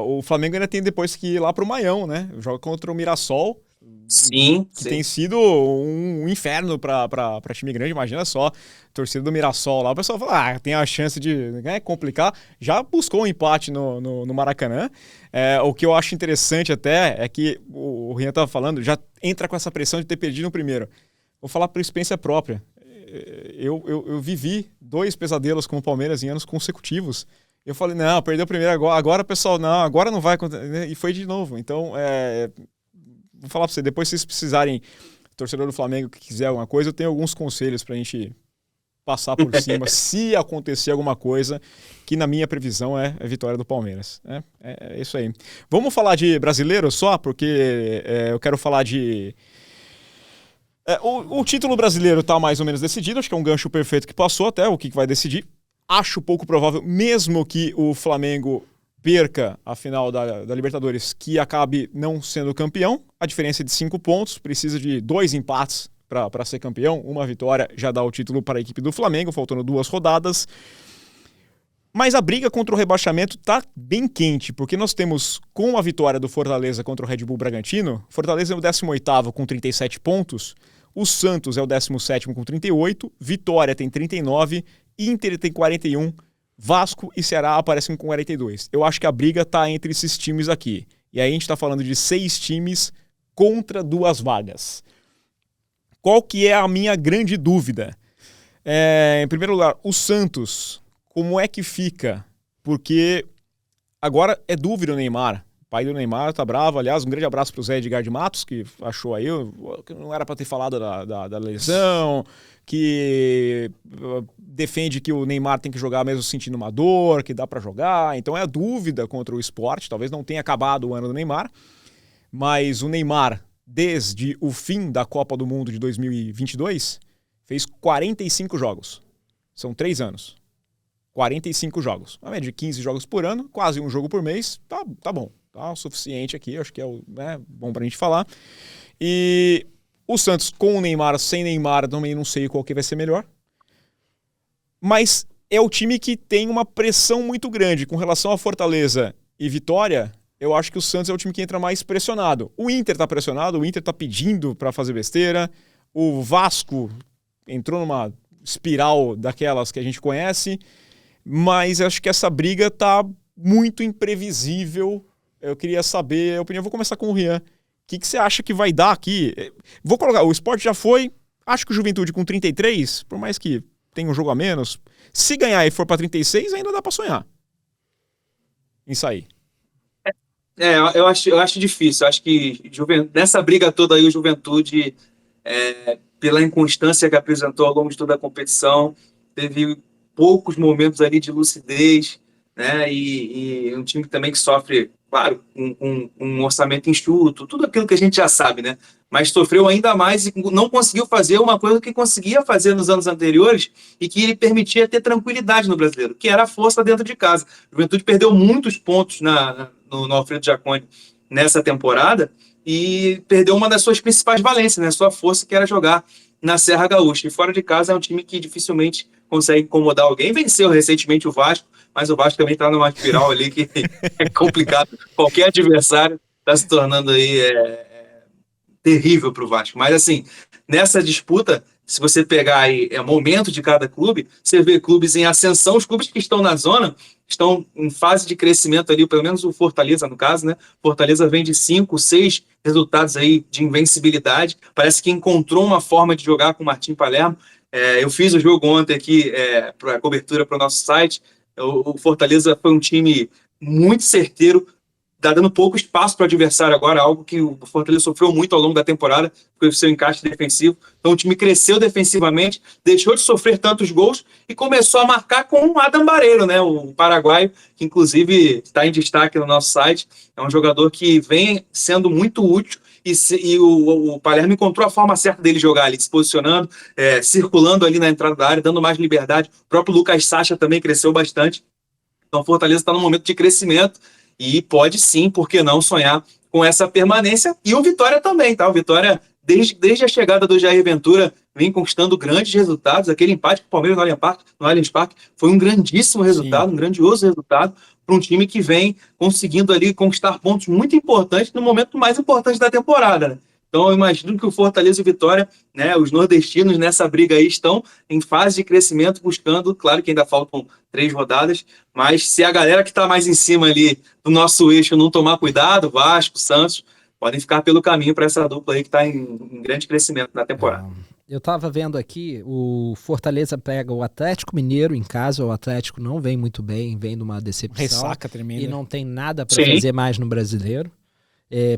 S1: o Flamengo ainda tem depois que ir lá pro Maião, né? Joga contra o Mirassol.
S2: Sim.
S1: Tem sido um inferno pra time grande, imagina só. Torcida do Mirassol lá, o pessoal fala, tem a chance de complicar. Já buscou um empate no Maracanã. O que eu acho interessante até é que o Rian estava falando, já entra com essa pressão de ter perdido no primeiro. Vou falar por experiência própria. Eu vivi 2 pesadelos com o Palmeiras em anos consecutivos. Eu falei, não, perdeu o primeiro agora, pessoal, não, agora não vai acontecer. E foi de novo. Então, vou falar para você, depois se vocês precisarem, torcedor do Flamengo que quiser alguma coisa, eu tenho alguns conselhos para a gente passar por cima, se acontecer alguma coisa, que na minha previsão é a vitória do Palmeiras. É isso aí. Vamos falar de brasileiro só, porque eu quero falar de... O título brasileiro está mais ou menos decidido, acho que é um gancho perfeito que passou até, o que vai decidir. Acho pouco provável, mesmo que o Flamengo perca a final da Libertadores, que acabe não sendo campeão. A diferença é de 5 pontos, precisa de 2 empates para ser campeão. Uma vitória já dá o título para a equipe do Flamengo, faltando 2 rodadas. Mas a briga contra o rebaixamento está bem quente, porque nós temos, com a vitória do Fortaleza contra o Red Bull Bragantino, Fortaleza é o 18º com 37 pontos, o Santos é o 17º com 38, Vitória tem 39, Inter tem 41, Vasco e Ceará aparecem com 42. Eu acho que a briga está entre esses times aqui. E aí a gente está falando de 6 times contra 2 vagas. Qual que é a minha grande dúvida? Em primeiro lugar, o Santos, como é que fica? Porque agora é dúvida o Neymar. O pai do Neymar tá bravo. Aliás, um grande abraço para o Zé Edgar de Matos, que achou aí, que não era para ter falado da lesão, que defende que o Neymar tem que jogar mesmo sentindo uma dor, que dá para jogar. Então é a dúvida contra o Sport. Talvez não tenha acabado o ano do Neymar, mas o Neymar, desde o fim da Copa do Mundo de 2022, fez 45 jogos. São 3 anos. 45 jogos. Uma média de 15 jogos por ano, quase um jogo por mês. Tá bom. Tá o suficiente aqui, acho que é bom pra gente falar. E o Santos com o Neymar, sem Neymar, também não sei qual que vai ser melhor. Mas é o time que tem uma pressão muito grande. Com relação a Fortaleza e Vitória, eu acho que o Santos é o time que entra mais pressionado. O Inter tá pressionado, o Inter tá pedindo pra fazer besteira. O Vasco entrou numa espiral daquelas que a gente conhece. Mas acho que essa briga tá muito imprevisível. Eu queria saber a opinião. Vou começar com o Rian. O que você acha que vai dar aqui? Vou colocar, o Sport já foi. Acho que o Juventude com 33, por mais que tenha um jogo a menos, se ganhar e for para 36, ainda dá para sonhar em sair.
S2: Eu acho difícil. Eu acho que nessa briga toda aí, o Juventude, pela inconstância que apresentou ao longo de toda a competição, teve poucos momentos ali de lucidez, né? E um time também que sofre, claro, um orçamento enxuto, tudo aquilo que a gente já sabe, né? Mas sofreu ainda mais e não conseguiu fazer uma coisa que conseguia fazer nos anos anteriores e que lhe permitia ter tranquilidade no Brasileiro, que era a força dentro de casa. A Juventude perdeu muitos pontos no Alfredo Jaconi nessa temporada e perdeu uma das suas principais valências, né? Sua força, que era jogar na Serra Gaúcha. E fora de casa é um time que dificilmente consegue incomodar alguém. Venceu recentemente o Vasco, mas o Vasco também está numa espiral ali que é complicado. Qualquer adversário está se tornando aí terrível para o Vasco. Mas assim, nessa disputa, se você pegar aí momento de cada clube, você vê clubes em ascensão, os clubes que estão na zona estão em fase de crescimento ali, pelo menos o Fortaleza, no caso, né? Fortaleza vem de 5, 6 resultados aí de invencibilidade. Parece que encontrou uma forma de jogar com o Martim Palermo. Eu fiz o jogo ontem aqui para a cobertura para o nosso site. O Fortaleza foi um time muito certeiro, está dando pouco espaço para o adversário agora, algo que o Fortaleza sofreu muito ao longo da temporada, foi o seu encaixe defensivo. Então o time cresceu defensivamente, deixou de sofrer tantos gols e começou a marcar com o Adam Barreiro, né, o paraguaio, que inclusive está em destaque no nosso site. É um jogador que vem sendo muito útil. E o Palermo encontrou a forma certa dele jogar ali, se posicionando, circulando ali na entrada da área, dando mais liberdade. O próprio Lucas Sacha também cresceu bastante. Então o Fortaleza está num momento de crescimento e pode sim, por que não, sonhar com essa permanência, e o Vitória também, tá? O Vitória, desde a chegada do Jair Ventura, vem conquistando grandes resultados. Aquele empate com o Palmeiras no Allianz Parque foi um grandíssimo resultado, um grandioso resultado para um time que vem conseguindo ali conquistar pontos muito importantes no momento mais importante da temporada, né? Então, eu imagino que o Fortaleza e o Vitória, né, os nordestinos nessa briga aí estão em fase de crescimento, buscando, claro que ainda faltam 3 rodadas, mas se a galera que está mais em cima ali do nosso eixo não tomar cuidado, Vasco, Santos, podem ficar pelo caminho para essa dupla aí que está em grande crescimento na temporada.
S3: Eu estava vendo aqui, o Fortaleza pega o Atlético Mineiro em casa, o Atlético não vem muito bem, vem de uma decepção.
S1: Ressaca tremenda.
S3: E não tem nada para fazer mais no Brasileiro.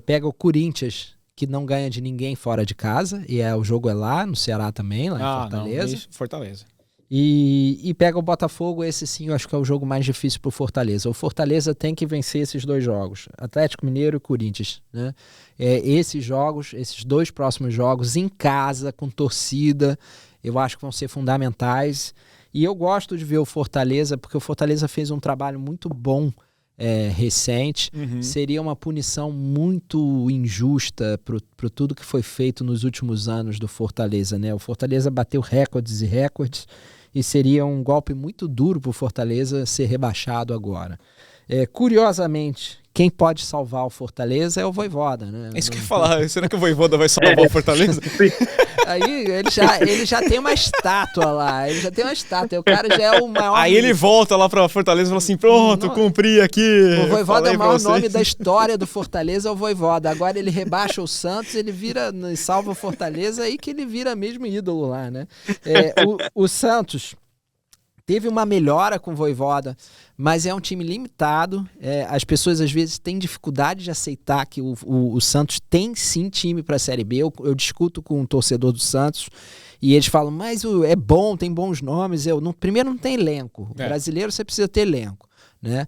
S3: Pega o Corinthians, que não ganha de ninguém fora de casa, e o jogo é lá, no Ceará também, lá em Fortaleza.
S1: Não, Fortaleza.
S3: E pega o Botafogo, esse sim eu acho que é o jogo mais difícil pro Fortaleza. O Fortaleza tem que vencer esses 2 jogos, Atlético Mineiro e Corinthians, né? Esses jogos, esses 2 próximos jogos em casa, com torcida, eu acho que vão ser fundamentais. E eu gosto de ver o Fortaleza, porque o Fortaleza fez um trabalho muito bom recente. Seria uma punição muito injusta para tudo que foi feito nos últimos anos do Fortaleza, né? O Fortaleza bateu recordes e recordes e seria um golpe muito duro para o Fortaleza ser rebaixado agora. Curiosamente, quem pode salvar o Fortaleza é o Vojvoda, né?
S1: É isso que eu ia falar. Será que o Vojvoda vai salvar o Fortaleza?
S3: Aí ele já tem uma estátua lá, ele já tem uma estátua, o cara já é o maior...
S1: Aí ele volta lá pra Fortaleza e fala assim, pronto, cumpri aqui.
S3: O Vojvoda é o maior nome da história do Fortaleza, é o Vojvoda. Agora ele rebaixa o Santos, ele vira, salva o Fortaleza, aí que ele vira mesmo ídolo lá, né? O Santos teve uma melhora com o Vojvoda, mas é um time limitado. As pessoas às vezes têm dificuldade de aceitar que o Santos tem sim time para a Série B. Eu discuto com um torcedor do Santos e eles falam, mas é bom, tem bons nomes. Primeiro não tem elenco. O brasileiro você precisa ter elenco, né?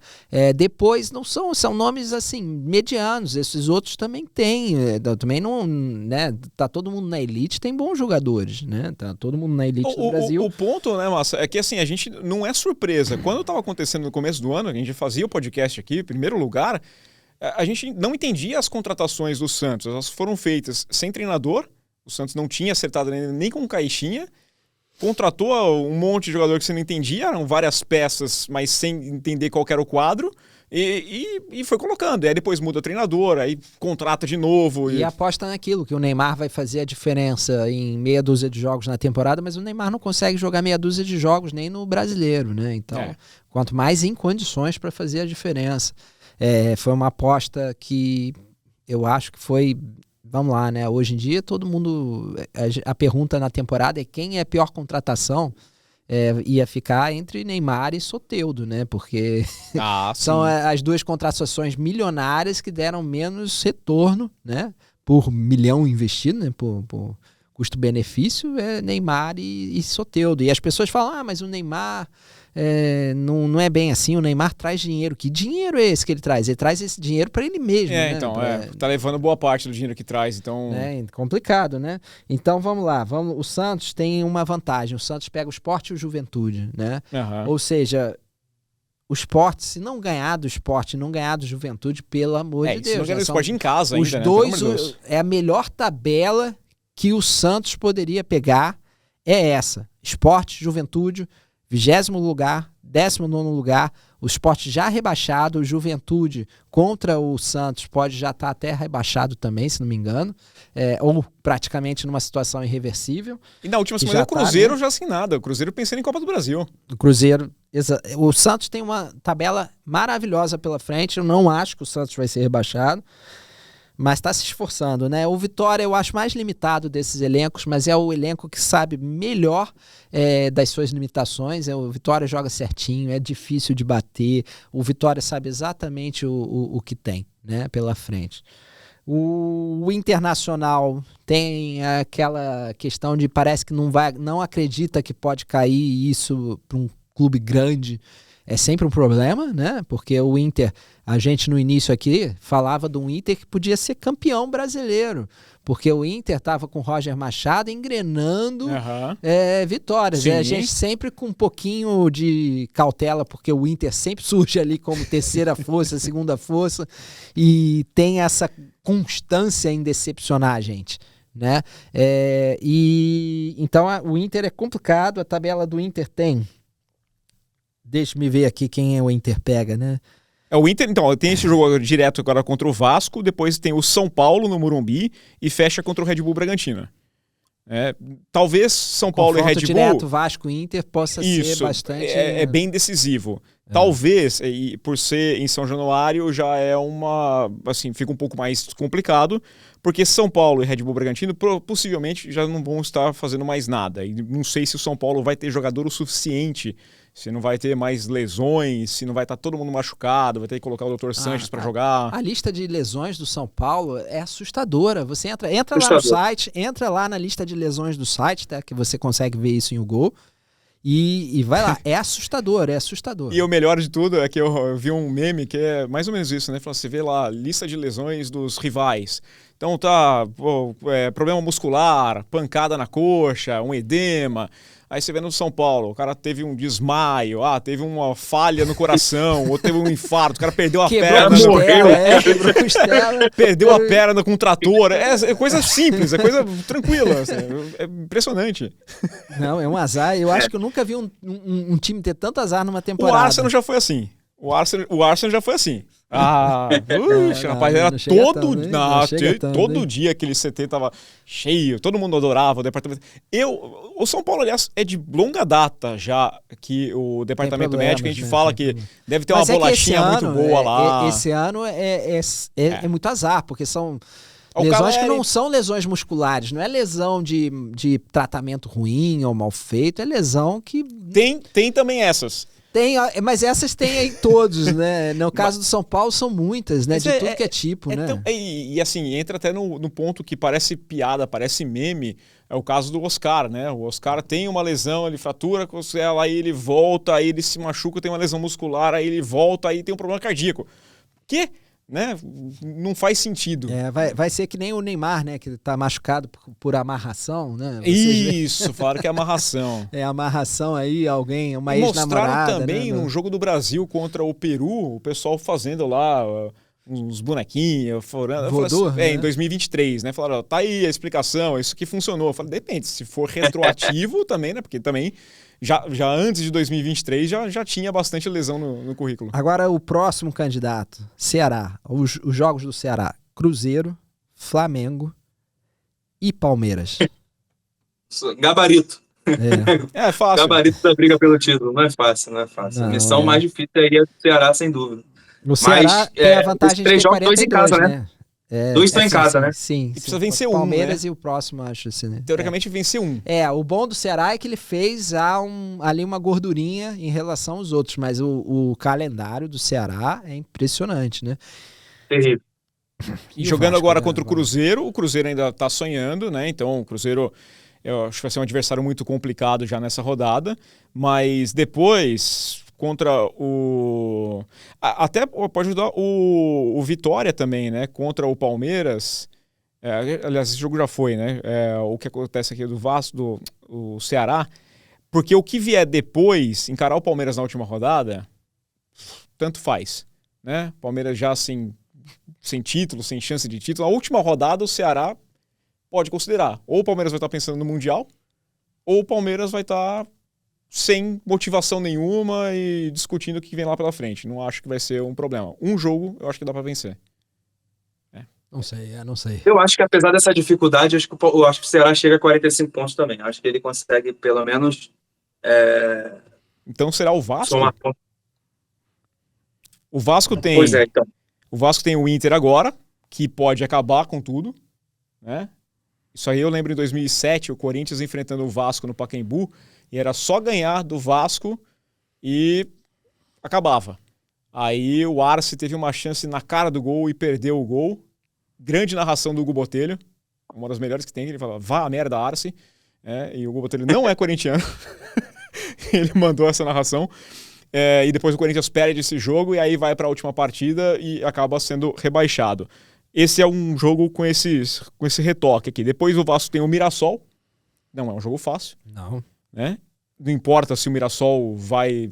S3: Depois não são nomes assim medianos. Esses outros também têm, também não, né? Tá todo mundo na elite, tem bons jogadores, né? Tá todo mundo na elite do Brasil.
S1: O ponto, né, Massa, é que assim, a gente não é surpresa. Quando estava acontecendo no começo do ano, a gente fazia o podcast aqui, em primeiro lugar, a gente não entendia as contratações do Santos. Elas foram feitas sem treinador. O Santos não tinha acertado nem com o Caixinha. Contratou um monte de jogador que você não entendia, eram várias peças, mas sem entender qual era o quadro, e foi colocando. Aí depois muda o treinador, aí contrata de novo.
S3: E aposta naquilo, que o Neymar vai fazer a diferença em meia dúzia de jogos na temporada, mas o Neymar não consegue jogar meia dúzia de jogos nem no Brasileiro, né? Então, quanto mais em condições para fazer a diferença. Foi uma aposta que eu acho que foi... Vamos lá, né? Hoje em dia todo mundo... A pergunta na temporada é quem é a pior contratação. Ia ficar entre Neymar e Soteldo, né? Porque são as 2 contratações milionárias que deram menos retorno, né? Por milhão investido, né? Por custo-benefício, Neymar e Soteldo. E as pessoas falam, mas o Neymar... não é bem assim, o Neymar traz dinheiro. Que dinheiro é esse que ele traz? Ele traz esse dinheiro para ele mesmo, né?
S1: Então, tá levando boa parte do dinheiro que traz, então...
S3: Complicado, né? Então, vamos lá. O Santos tem uma vantagem. O Santos pega o Sport e o Juventude, né? Ou seja, o Sport, se não ganhar do Sport, não ganhar do Juventude, pelo amor de Deus.
S1: Se não ganhar do Sport em casa
S3: ainda,
S1: né?
S3: Os dois, a melhor tabela que o Santos poderia pegar é essa. Sport, Juventude... 20º lugar, 19º lugar, o Sport já rebaixado, o Juventude contra o Santos pode já estar até rebaixado também, se não me engano, ou praticamente numa situação irreversível.
S1: E na última semana o Cruzeiro já sem nada, o Cruzeiro pensando em Copa do Brasil.
S3: O Santos tem uma tabela maravilhosa pela frente, eu não acho que o Santos vai ser rebaixado, mas está se esforçando, né? O Vitória eu acho mais limitado desses elencos, mas é o elenco que sabe melhor das suas limitações. O Vitória joga certinho, é difícil de bater. O Vitória sabe exatamente o que tem, né, pela frente. O Internacional tem aquela questão de parece que não acredita que pode cair isso para um clube grande. é sempre um problema, né? Porque o Inter, a gente no início aqui falava de um Inter que podia ser campeão brasileiro, porque o Inter estava com o Roger Machado engrenando vitórias.
S1: Sim.
S3: A gente sempre com um pouquinho de cautela, porque o Inter sempre surge ali como terceira força, segunda força, e tem essa constância em decepcionar a gente, né? Então o Inter é complicado, a tabela do Inter tem... Deixa-me ver aqui quem é o Inter pega, né?
S1: O Inter, então, tem esse jogo direto agora contra o Vasco, depois tem o São Paulo no Morumbi e fecha contra o Red Bull Bragantino. Talvez São Paulo e Red Bull...
S3: direto Vasco e Inter possa ser bastante...
S1: É bem decisivo. Talvez, por ser em São Januário, já é fica um pouco mais complicado, porque São Paulo e Red Bull Bragantino possivelmente já não vão estar fazendo mais nada. E não sei se o São Paulo vai ter jogador o suficiente, se não vai ter mais lesões, se não vai estar todo mundo machucado, vai ter que colocar o Dr. Sanches para jogar.
S3: A lista de lesões do São Paulo é assustadora. Você entra lá no site, entra lá na lista de lesões do site, tá? Que você consegue ver isso em Gol. E vai lá, é assustador.
S1: E o melhor de tudo é que eu vi um meme que é mais ou menos isso, né? Você vê lá, lista de lesões dos rivais. Então problema muscular, pancada na coxa, um edema. Aí você vê no São Paulo, o cara teve um desmaio, teve uma falha no coração, ou teve um infarto, o cara perdeu a perna.
S3: Quebrou a costela.
S1: Perdeu a perna com um trator. É coisa simples, é coisa tranquila. Assim, é impressionante.
S3: Não, é um azar. Eu acho que eu nunca vi um time ter tanto azar numa temporada.
S1: O Arsenal já foi assim. O Arsenal já foi assim. Rapaz, era todo dia aquele CT tava cheio, todo mundo adorava o departamento. O São Paulo, aliás, é de longa data já que o departamento médico, a gente fala que deve ter uma bolachinha muito boa lá.
S3: Esse ano é muito azar, porque são lesões que não são lesões musculares, não é lesão de tratamento ruim ou mal feito, é lesão que...
S1: Tem também essas.
S3: Mas essas tem aí todos, né? No caso do São Paulo são muitas, né? De tudo que é tipo, né?
S1: E assim, entra até no ponto que parece piada, parece meme, é o caso do Oscar, né? O Oscar tem uma lesão, ele fratura a costela, aí ele volta, aí ele se machuca, tem uma lesão muscular, aí ele volta, aí tem um problema cardíaco. Que... Né? Não faz sentido.
S3: Vai ser que nem o Neymar, né? Que tá machucado por amarração, né?
S1: Isso, falaram que é amarração.
S3: Amarração aí, uma ex-namorada.
S1: Mostraram também no jogo do Brasil contra o Peru, o pessoal fazendo lá uns bonequinhos,
S3: Vodô,
S1: em 2023, né? Falaram, tá aí a explicação, isso que funcionou. Eu falei, depende, se for retroativo também, né? Porque também... Já antes de 2023 já tinha bastante lesão no currículo.
S3: Agora o próximo candidato, Ceará. Os jogos do Ceará. Cruzeiro, Flamengo e Palmeiras.
S2: Gabarito.
S1: É fácil.
S2: Gabarito da briga pelo título. Não é fácil. A missão mais difícil seria do Ceará, sem dúvida.
S3: O Ceará tem a vantagem de ter 42,
S2: dois em casa, né? Dois estão em casa, né?
S3: Sim.
S1: E precisa vencer um,
S3: Palmeiras
S1: né?
S3: E o próximo, acho assim, né?
S1: Teoricamente vencer um.
S3: O bom do Ceará é que ele fez ali uma gordurinha em relação aos outros, mas o calendário do Ceará é impressionante, né?
S2: Terrível.
S1: E jogando agora contra o Cruzeiro ainda tá sonhando, né? Então o Cruzeiro, eu acho que vai ser um adversário muito complicado já nessa rodada, mas depois... contra o... Até pode ajudar o Vitória também, né? Contra o Palmeiras. Aliás, esse jogo já foi, né? O que acontece aqui do Vasco, do Ceará. Porque o que vier depois, encarar o Palmeiras na última rodada, tanto faz, né? Palmeiras já sem título, sem chance de título. Na última rodada, o Ceará pode considerar. Ou o Palmeiras vai estar pensando no Mundial, ou o Palmeiras vai estar... sem motivação nenhuma e discutindo o que vem lá pela frente. Não acho que vai ser um problema. Um jogo, eu acho que dá pra vencer.
S3: Não sei.
S2: Eu acho que apesar dessa dificuldade, eu acho que o Ceará chega a 45 pontos também. Acho que ele consegue, pelo menos...
S1: Então será o Vasco?
S2: Somar.
S1: O Vasco tem...
S2: Pois é, então.
S1: O Vasco tem o Inter agora, que pode acabar com tudo, né? Isso aí eu lembro em 2007, o Corinthians enfrentando o Vasco no Pacaembu, e era só ganhar do Vasco e acabava. Aí o Arce teve uma chance na cara do gol e perdeu o gol. Grande narração do Hugo Botelho, uma das melhores que tem. Ele fala, vá a merda, Arce. E o Hugo Botelho não é corintiano. Ele mandou essa narração. e depois o Corinthians perde esse jogo e aí vai para a última partida e acaba sendo rebaixado. Esse é um jogo com esse retoque aqui. Depois o Vasco tem o Mirassol, não é um jogo fácil.
S3: Não.
S1: Né? Não importa se o Mirassol vai...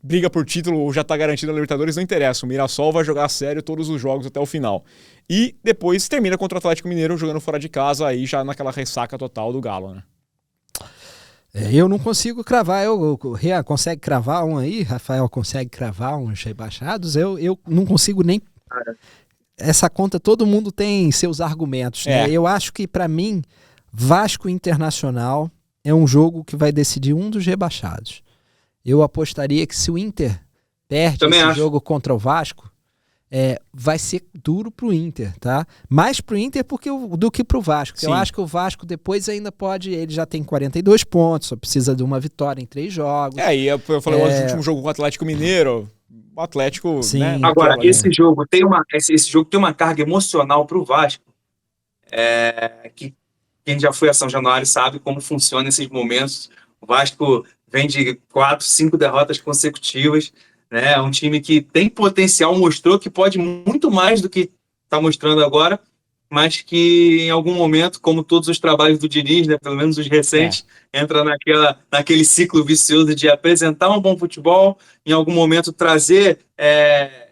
S1: briga por título ou já tá garantido na Libertadores, não interessa. O Mirassol vai jogar a sério todos os jogos até o final. E depois termina contra o Atlético Mineiro jogando fora de casa, aí já naquela ressaca total do Galo, né?
S3: Eu não consigo cravar. O Rian consegue cravar um aí? Rafael consegue cravar uns rebaixados? Eu não consigo nem... Essa conta, todo mundo tem seus argumentos, né? Eu acho que, para mim, Vasco Internacional é um jogo que vai decidir um dos rebaixados. Eu apostaria que se o Inter perde esse jogo contra o Vasco, vai ser duro pro Inter, tá? Mais pro Inter do que pro Vasco. Eu acho que o Vasco depois ainda pode... Ele já tem 42 pontos, só precisa de uma vitória em 3 jogos.
S1: E eu falei, o último jogo com o Atlético Mineiro... O Atlético,
S3: sim,
S1: né?
S2: Agora, esse jogo tem uma carga emocional pro Vasco, que quem já foi a São Januário sabe como funciona esses momentos. O Vasco vem de 4, 5 derrotas consecutivas, né? É um time que tem potencial, mostrou que pode muito mais do que está mostrando agora, mas que em algum momento, como todos os trabalhos do Diniz, né, pelo menos os recentes, entra naquele ciclo vicioso de apresentar um bom futebol, em algum momento trazer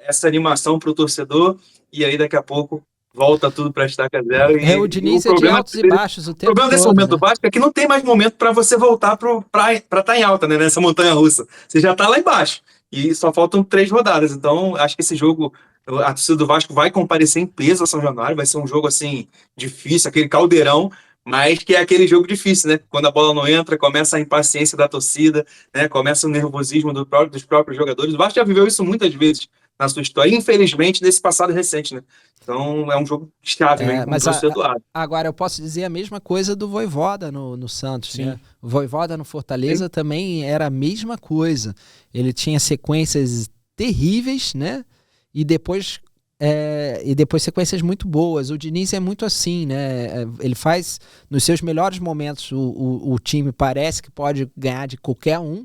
S2: essa animação para o torcedor, e aí daqui a pouco volta tudo para a estaca zero.
S3: O Diniz é de altos e baixos o tempo todo.
S2: O problema desse momento do Vasco é que não tem mais momento para você voltar para estar em alta, né, nessa montanha russa. Você já está lá embaixo, e só faltam 3 rodadas. Então, acho que esse jogo... A torcida do Vasco vai comparecer em peso a São Januário, vai ser um jogo assim difícil, aquele caldeirão, mas que é aquele jogo difícil, né? Quando a bola não entra, começa a impaciência da torcida, né? Começa o nervosismo dos próprios jogadores. O Vasco já viveu isso muitas vezes na sua história, infelizmente nesse passado recente, né? Então é um jogo chave, né?
S3: Mas agora eu posso dizer a mesma coisa do Vojvoda no Santos, né? O Vojvoda no Fortaleza também era a mesma coisa. Ele tinha sequências terríveis, né? E depois sequências muito boas. O Diniz é muito assim, né? Ele faz, nos seus melhores momentos, o time parece que pode ganhar de qualquer um,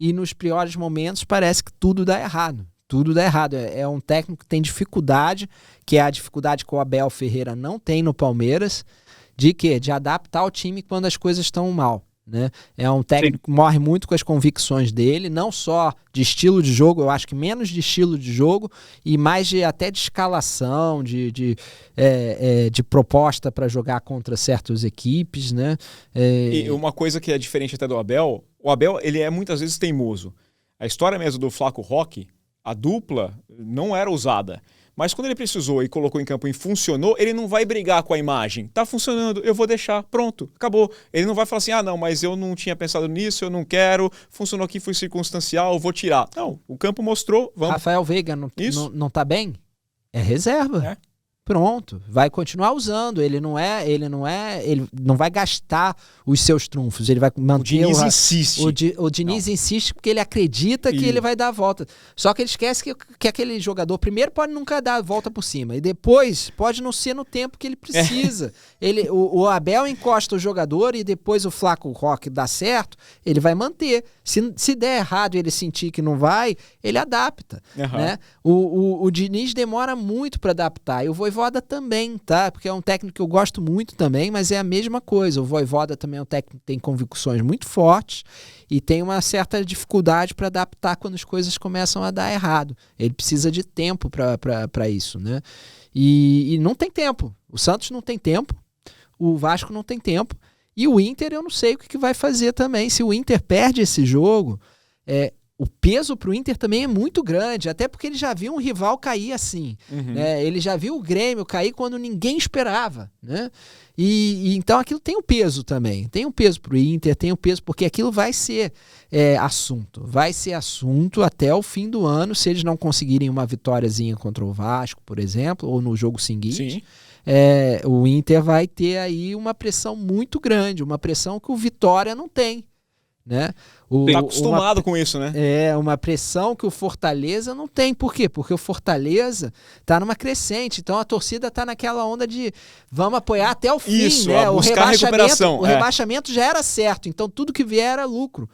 S3: e nos piores momentos parece que tudo dá errado. Tudo dá errado. É um técnico que tem dificuldade, que é a dificuldade que o Abel Ferreira não tem no Palmeiras, de quê? De adaptar o time quando as coisas estão mal. Né? É um técnico que morre muito com as convicções dele, não só de estilo de jogo, eu acho que menos de estilo de jogo e mais até de escalação, de proposta para jogar contra certas equipes, né?
S1: E uma coisa que é diferente até do Abel, o Abel ele é muitas vezes teimoso. A história mesmo do Flaco Roque, a dupla não era usada. Mas quando ele precisou e colocou em campo e funcionou, ele não vai brigar com a imagem. Tá funcionando, eu vou deixar, pronto, acabou. Ele não vai falar assim, não, mas eu não tinha pensado nisso, eu não quero, funcionou aqui, foi circunstancial, eu vou tirar. Não, o campo mostrou, vamos.
S3: Rafael Veiga não tá bem? É reserva. Pronto, vai continuar usando. Ele não vai gastar os seus trunfos. Ele vai manter.
S1: O Diniz insiste.
S3: O Diniz insiste porque ele acredita que ele vai dar a volta. Só que ele esquece que aquele jogador primeiro pode nunca dar a volta por cima e depois pode não ser no tempo que ele precisa. O Abel encosta o jogador e depois o Flaco Roque dá certo, ele vai manter. Se der errado e ele sentir que não vai, ele adapta. Né? O Diniz demora muito para adaptar. E o Vojvoda também, tá? Porque é um técnico que eu gosto muito também, mas é a mesma coisa. O Vojvoda também é um técnico que tem convicções muito fortes e tem uma certa dificuldade para adaptar quando as coisas começam a dar errado. Ele precisa de tempo para isso, né? E não tem tempo. O Santos não tem tempo, o Vasco não tem tempo. E o Inter, eu não sei o que vai fazer também. Se o Inter perde esse jogo, o peso para o Inter também é muito grande, até porque ele já viu um rival cair assim. Né? Ele já viu o Grêmio cair quando ninguém esperava. Né? E então aquilo tem um peso também. Tem um peso para o Inter, tem um peso, porque aquilo vai ser assunto. Vai ser assunto até o fim do ano, se eles não conseguirem uma vitóriazinha contra o Vasco, por exemplo, ou no jogo seguinte.
S1: Sim.
S3: O Inter vai ter aí uma pressão muito grande, uma pressão que o Vitória não tem. Né?
S1: Tá acostumado com isso, né?
S3: Uma pressão que o Fortaleza não tem. Por quê? Porque o Fortaleza tá numa crescente, então a torcida tá naquela onda de vamos apoiar até o fim,
S1: isso,
S3: né?
S1: buscar recuperação.
S3: O rebaixamento já era certo, então tudo que vier era lucro.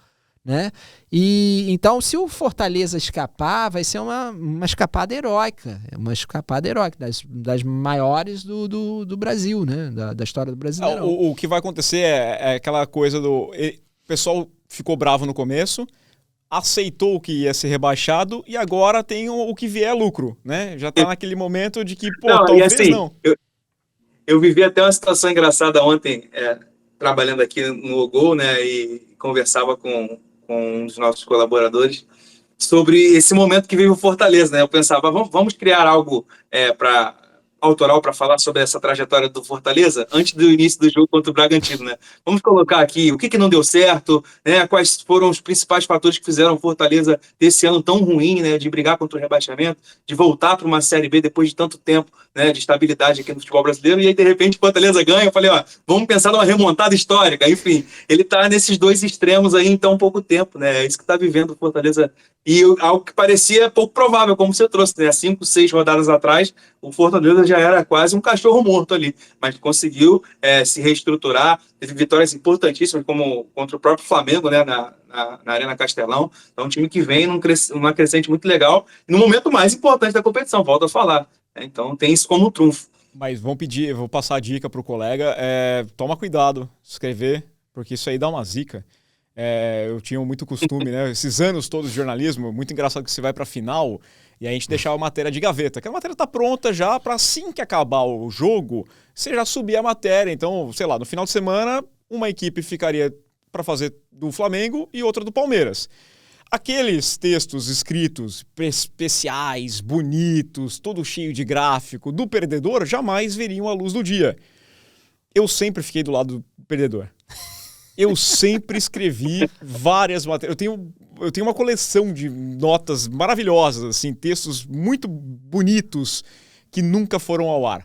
S3: né? E então, se o Fortaleza escapar, vai ser uma escapada heróica. Uma escapada heróica, das maiores do Brasil, né? Da história do Brasileirão.
S1: O que vai acontecer é aquela coisa do... O pessoal ficou bravo no começo, aceitou que ia ser rebaixado e agora tem o que vier lucro, né? Já tá naquele momento de que, pô,
S2: Não,
S1: talvez
S2: e assim,
S1: não.
S2: Eu vivi até uma situação engraçada ontem, trabalhando aqui no Gol, né, e conversava com um dos nossos colaboradores sobre esse momento que vive o Fortaleza, né? Eu pensava, vamos criar algo para autoral para falar sobre essa trajetória do Fortaleza antes do início do jogo contra o Bragantino, né? Vamos colocar aqui o que não deu certo, né? Quais foram os principais fatores que fizeram o Fortaleza ter esse ano tão ruim, né? De brigar contra o rebaixamento, de voltar para uma Série B depois de tanto tempo, né? De estabilidade aqui no futebol brasileiro, e aí de repente o Fortaleza ganha. Eu falei, ó, vamos pensar numa remontada histórica. Enfim, ele tá nesses dois extremos aí em tão pouco tempo, né? É isso que tá vivendo o Fortaleza. E algo que parecia pouco provável, como você trouxe, né? 5, 6 rodadas atrás, o Fortaleza já era quase um cachorro morto ali, mas conseguiu se reestruturar, teve vitórias importantíssimas, como contra o próprio Flamengo, né? Na Arena Castelão. Então, um time que vem numa crescente muito legal, e no momento mais importante da competição, volto a falar. Então, tem isso como um trunfo.
S1: Mas vou passar a dica pro colega, toma cuidado, escrever, porque isso aí dá uma zica. Eu tinha muito costume, né? Esses anos todos de jornalismo, muito engraçado que você vai pra final e a gente deixava a matéria de gaveta. Que a matéria tá pronta já para assim que acabar o jogo, você já subir a matéria. Então, sei lá, no final de semana, uma equipe ficaria para fazer do Flamengo e outra do Palmeiras. Aqueles textos escritos, especiais, bonitos, todo cheio de gráfico, do perdedor, jamais veriam a luz do dia. Eu sempre fiquei do lado do perdedor. Eu sempre escrevi várias matérias. Eu tenho uma coleção de notas maravilhosas, assim, textos muito bonitos que nunca foram ao ar.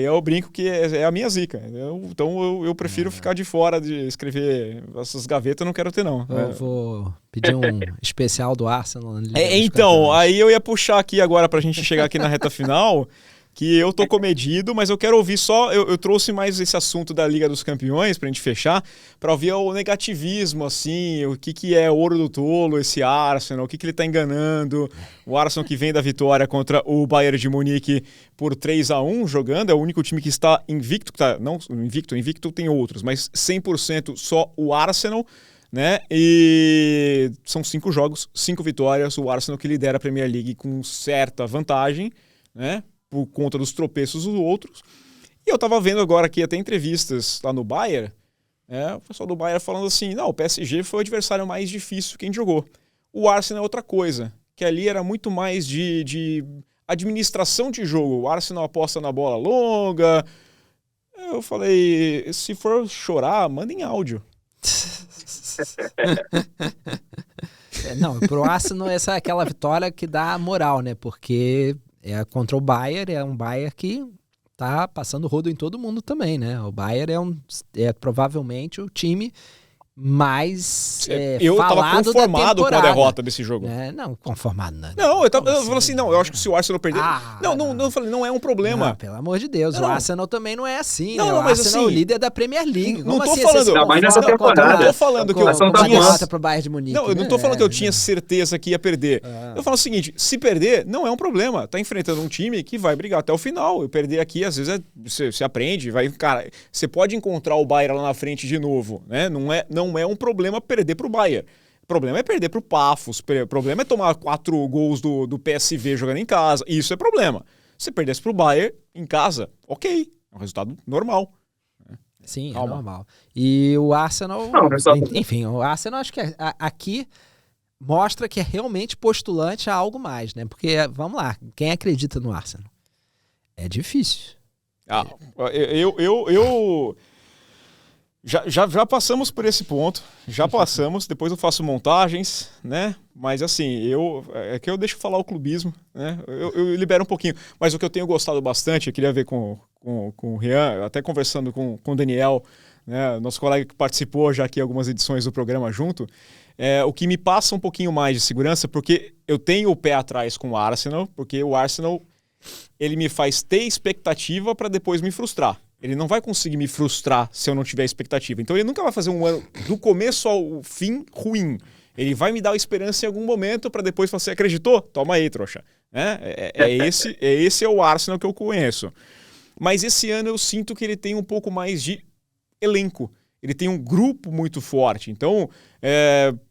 S1: Eu brinco que é a minha zica. Então eu prefiro ficar de fora de escrever essas gavetas, eu não quero ter, não.
S3: Eu vou pedir um especial do Arsenal.
S1: Então, aí eu ia puxar aqui agora pra gente chegar aqui na reta final, que eu tô comedido, mas eu quero ouvir só... Eu trouxe mais esse assunto da Liga dos Campeões pra gente fechar, pra ouvir o negativismo, assim, o que é ouro do tolo, esse Arsenal, o que ele tá enganando. O Arsenal que vem da vitória contra o Bayern de Munique por 3-1 jogando, é o único time que está invicto, não invicto tem outros, mas 100% só o Arsenal, né? E são 5 jogos, 5 vitórias, o Arsenal que lidera a Premier League com certa vantagem, né? Por conta dos tropeços dos outros. E eu tava vendo agora aqui até entrevistas lá no Bayern, o pessoal do Bayern falando assim, não, o PSG foi o adversário mais difícil que a gente jogou. O Arsenal é outra coisa, que ali era muito mais de administração de jogo. O Arsenal aposta na bola longa. Eu falei, se for chorar, manda em áudio.
S3: Não, pro Arsenal essa é aquela vitória que dá moral, né? Porque contra o Bayern, é um Bayern que tá passando rodo em todo mundo também, né? O Bayern é provavelmente o time mais
S1: eu tava conformado com a derrota desse jogo.
S3: Não, conformado não.
S1: Não, eu falei assim, eu acho que se o Arsenal perder... eu falei, não é um problema.
S3: Não, pelo amor de Deus, o Arsenal também não é assim,
S1: não,
S3: né? O
S1: mas
S3: Arsenal é o líder da Premier League.
S1: Não tô falando...
S2: Não, mas nessa temporada...
S1: Não tô falando que eu
S3: tinha... pro Bayern de Munique,
S1: não, eu não tô falando que eu tinha certeza que ia perder. Eu falo o seguinte, se perder, não é um problema. Tá enfrentando um time que vai brigar até o final. Eu perder aqui, às vezes, você aprende, cara, você pode encontrar o Bayern lá na frente de novo, né? Não é um problema perder pro Bayern. O problema é perder pro Pafos. O problema é tomar 4 gols do PSV jogando em casa. Isso é problema. Se perdesse pro Bayern em casa, ok. É um resultado normal.
S3: Sim, é normal. E o Arsenal... Enfim, o Arsenal acho que aqui mostra que é realmente postulante a algo mais, né? Porque, vamos lá, quem acredita no Arsenal? É difícil.
S1: Já passamos por esse ponto, depois eu faço montagens, né? Mas assim, é que eu deixo falar o clubismo, né? Eu libero um pouquinho. Mas o que eu tenho gostado bastante, eu queria ver com o Rian, até conversando com o Daniel, né? Nosso colega que participou já aqui algumas edições do programa junto, o que me passa um pouquinho mais de segurança, porque eu tenho o pé atrás com o Arsenal, porque o Arsenal, ele me faz ter expectativa para depois me frustrar. Ele não vai conseguir me frustrar se eu não tiver expectativa. Então ele nunca vai fazer um ano do começo ao fim ruim. Ele vai me dar esperança em algum momento para depois falar, você acreditou? Toma aí, trouxa. Esse é o Arsenal que eu conheço. Mas esse ano eu sinto que ele tem um pouco mais de elenco. Ele tem um grupo muito forte. Então,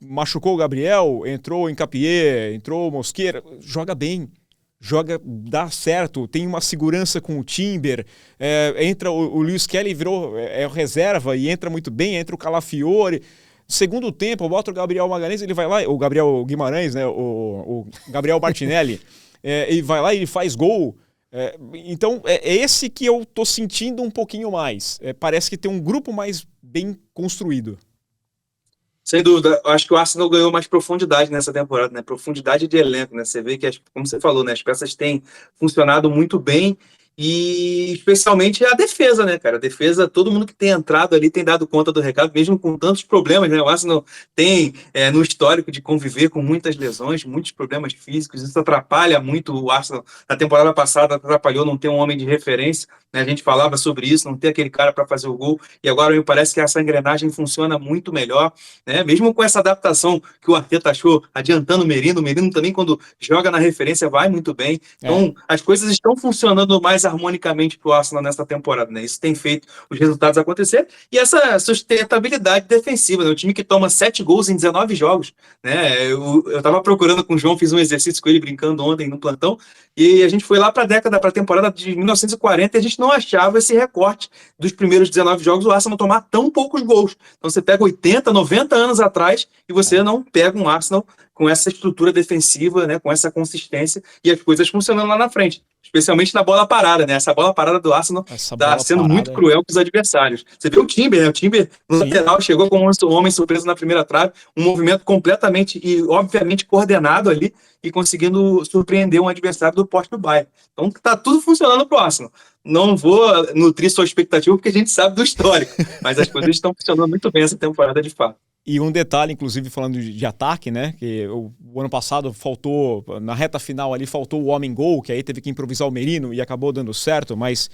S1: machucou o Gabriel, entrou o Hincapié, entrou o Mosquera, joga bem. Dá certo, tem uma segurança com o Timber, entra o Lewis Kelly, virou reserva e entra muito bem, entra o Calafiore. Segundo tempo, bota o Gabriel Magalhães, ele vai lá, o Gabriel Guimarães, né, o Gabriel Martinelli, ele vai lá e ele faz gol. Então, é esse que eu tô sentindo um pouquinho mais. Parece que tem um grupo mais bem construído.
S2: Sem dúvida, eu acho que o Arsenal ganhou mais profundidade nessa temporada, né? Profundidade de elenco, né? Você vê que, como você falou, né? As peças têm funcionado muito bem e especialmente a defesa, né, cara? A defesa, todo mundo que tem entrado ali tem dado conta do recado, mesmo com tantos problemas, né? O Arsenal tem no histórico de conviver com muitas lesões, muitos problemas físicos, isso atrapalha muito o Arsenal. Na temporada passada atrapalhou não ter um homem de referência, né? A gente falava sobre isso, não ter aquele cara para fazer o gol, e agora me parece que essa engrenagem funciona muito melhor, né? Mesmo com essa adaptação que o Arteta achou, adiantando o Merino também quando joga na referência vai muito bem, então as coisas estão funcionando mais harmonicamente para o Arsenal nessa temporada, né? Isso tem feito os resultados acontecer e essa sustentabilidade defensiva, né? O time que toma 7 gols em 19 jogos, né? Eu estava procurando com o João, fiz um exercício com ele brincando ontem no plantão e a gente foi lá para a temporada de 1940 e a gente não achava esse recorte dos primeiros 19 jogos o Arsenal tomar tão poucos gols. Então você pega 80, 90 anos atrás e você não pega um Arsenal com essa estrutura defensiva, né, com essa consistência e as coisas funcionando lá na frente, especialmente na bola parada, né? Essa bola parada do Arsenal está sendo muito cruel com os adversários. Você vê o Timber, né? O Timber no lateral chegou com um homem surpreso na primeira trave, um movimento completamente e obviamente coordenado ali e conseguindo surpreender um adversário do porte do Bayern. Então tá tudo funcionando pro Arsenal. Não vou nutrir sua expectativa porque a gente sabe do histórico, mas as coisas estão funcionando muito bem essa temporada de fato.
S1: E um detalhe, inclusive, falando de ataque, né? Que o ano passado faltou, na reta final ali, faltou o homem-gol, que aí teve que improvisar o Merino e acabou dando certo, mas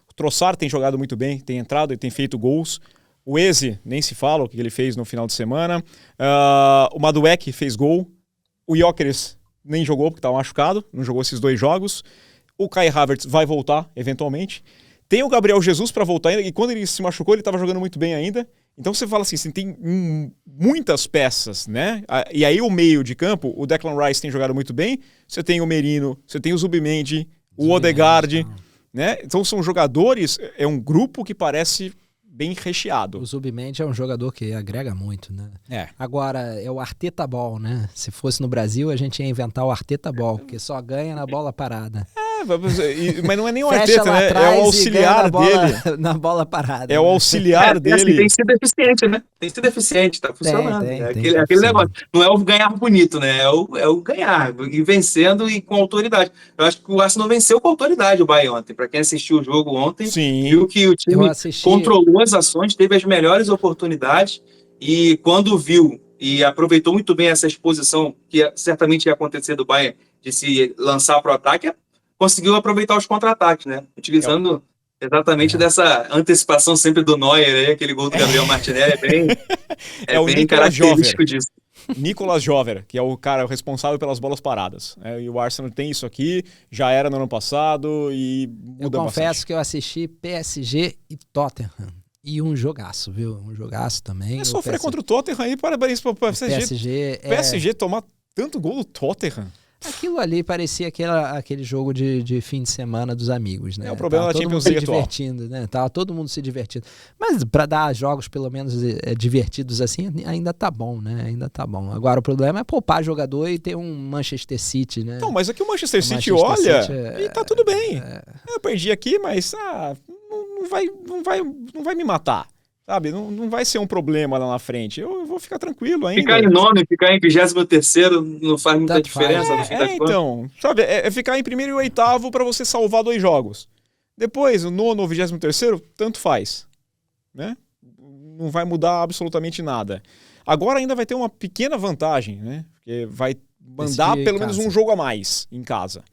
S1: o Trossard tem jogado muito bem, tem entrado e tem feito gols. O Eze, nem se fala o que ele fez no final de semana. O Madueke fez gol. O Gyökeres nem jogou porque estava machucado, não jogou esses 2 jogos. O Kai Havertz vai voltar, eventualmente. Tem o Gabriel Jesus para voltar ainda, e quando ele se machucou, ele estava jogando muito bem ainda. Então você fala assim, você tem muitas peças, né? E aí o meio de campo, o Declan Rice tem jogado muito bem, você tem o Merino, você tem o Zubimendi, o Odegaard, né? Então são jogadores, é um grupo que parece bem recheado.
S3: O Zubimendi é um jogador que agrega muito, né? Agora, é o Arteta Ball, né? Se fosse no Brasil, a gente ia inventar o Arteta Ball, que só ganha na bola parada.
S1: Mas não é nem o Arteta, né? É o auxiliar dele.
S3: Na bola parada.
S1: É o auxiliar dele.
S2: Assim, tem sido eficiente, né? Tem sido eficiente, tá funcionando. Aquele negócio. Não é o ganhar bonito, né? É o ganhar. E vencendo e com autoridade. Eu acho que o Arsenal venceu com autoridade o Bayern ontem. Pra quem assistiu o jogo ontem, viu que o time controlou as ações, teve as melhores oportunidades e quando viu e aproveitou muito bem essa exposição que certamente ia acontecer do Bayern de se lançar para o ataque, conseguiu aproveitar os contra-ataques, né? Utilizando exatamente dessa antecipação sempre do Neuer, aí, aquele gol do Gabriel Martinelli, é
S1: o
S2: bem característico disso.
S1: Nicolas Jover, que é o cara responsável pelas bolas paradas. E o Arsenal tem isso aqui, já era no ano passado e muda
S3: Eu confesso
S1: bastante.
S3: que eu assisti PSG e Tottenham. E um jogaço, viu? Um jogaço também.
S1: Sofrer contra o Tottenham aí, parabéns para o
S3: PSG.
S1: PSG tomar tanto gol do Tottenham.
S3: Aquilo ali parecia aquele jogo de fim de semana dos amigos, né?
S1: O problema da Champions League atual.
S3: Divertindo, né? Tava todo mundo se divertindo. Mas para dar jogos pelo menos divertidos assim, ainda tá bom, né? Ainda tá bom. Agora o problema é poupar jogador e ter um Manchester City, né?
S1: Não, mas aqui o Manchester City olha e tá tudo bem. Eu perdi aqui, mas não vai me matar. Sabe, não vai ser um problema lá na frente. Eu vou ficar tranquilo ainda.
S2: Ficar em nono, ficar em 23º não faz muita diferença. No fim das
S1: então, sabe, ficar em primeiro e 8º para você salvar 2 jogos. Depois, o 9º ou 23º, tanto faz. Né? Não vai mudar absolutamente nada. Agora ainda vai ter uma pequena vantagem, né? Porque vai mandar pelo menos um jogo a mais em casa.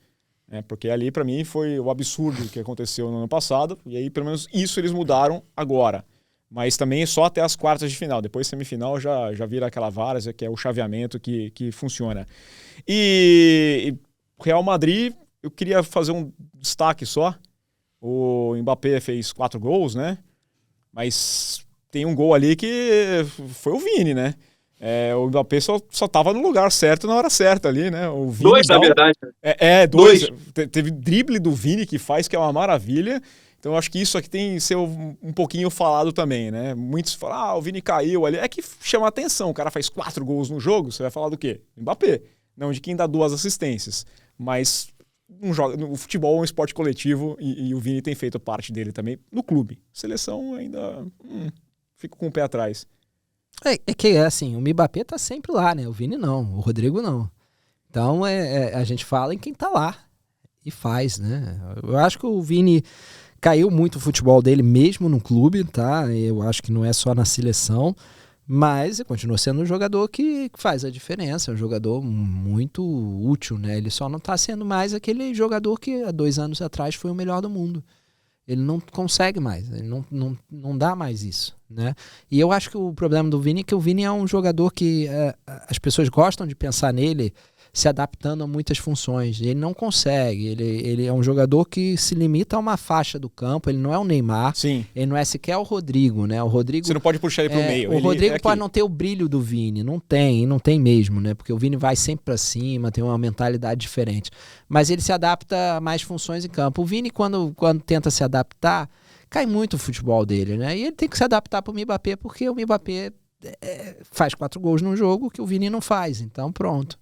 S1: Porque ali, para mim, foi o absurdo que aconteceu no ano passado, e aí, pelo menos, isso eles mudaram agora. Mas também só até as quartas de final. Depois, semifinal, já vira aquela várzea, que é o chaveamento que funciona. E Real Madrid, eu queria fazer um destaque só. O Mbappé fez 4 gols, né? Mas tem um gol ali que foi o Vini, né? O Mbappé só tava no lugar certo na hora certa ali, né? O Vini
S2: 2, na verdade.
S1: Dois. Teve drible do Vini que faz, que é uma maravilha. Então eu acho que isso aqui tem que ser um pouquinho falado também, né? Muitos falam, o Vini caiu ali. É que chama atenção, o cara faz 4 gols no jogo, você vai falar do quê? Mbappé, não de quem dá 2 assistências. Mas o futebol é um esporte coletivo e o Vini tem feito parte dele também no clube. Seleção ainda fico com o pé atrás.
S3: É que assim, o Mbappé tá sempre lá, né? O Vini não, o Rodrigo não. Então a gente fala em quem tá lá e faz, né? Eu acho que o Vini caiu muito o futebol dele mesmo no clube, tá? Eu acho que não é só na seleção, mas continua sendo um jogador que faz a diferença, é um jogador muito útil, né? Ele só não tá sendo mais aquele jogador que há 2 anos atrás foi o melhor do mundo. Ele não consegue mais, ele não dá mais isso, né? E eu acho que o problema do Vini é que o Vini é um jogador que as pessoas gostam de pensar nele se adaptando a muitas funções. Ele não consegue, ele é um jogador que se limita a uma faixa do campo, ele não é o Neymar,
S1: Sim.
S3: Ele não é sequer o Rodrigo, né? O Rodrigo,
S1: você não pode puxar ele pro meio.
S3: O Rodrigo pode não ter o brilho do Vini, não tem mesmo, né? Porque o Vini vai sempre para cima, tem uma mentalidade diferente. Mas ele se adapta a mais funções em campo. O Vini, quando tenta se adaptar, cai muito o futebol dele, né? E ele tem que se adaptar pro Mbappé, porque o Mbappé faz 4 gols num jogo que o Vini não faz. Então, pronto.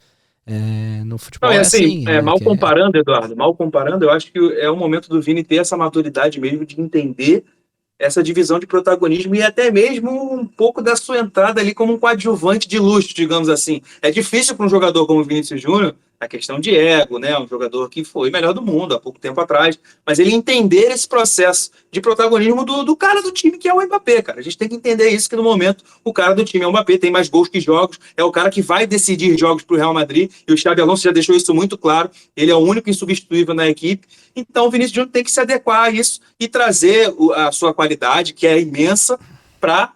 S3: No futebol
S2: mal comparando, Eduardo, mal comparando, eu acho que é o momento do Vini ter essa maturidade mesmo de entender essa divisão de protagonismo e até mesmo um pouco da sua entrada ali como um coadjuvante de luxo, digamos assim. É difícil para um jogador como o Vinícius Júnior, a questão de ego, né? Um jogador que foi melhor do mundo há pouco tempo atrás, mas ele entender esse processo de protagonismo do cara do time, que é o Mbappé, cara. A gente tem que entender isso, que no momento o cara do time é o Mbappé, tem mais gols que jogos, é o cara que vai decidir jogos para o Real Madrid, e o Xabi Alonso já deixou isso muito claro, ele é o único insubstituível na equipe. Então o Vinícius Júnior tem que se adequar a isso e trazer a sua qualidade, que é imensa, para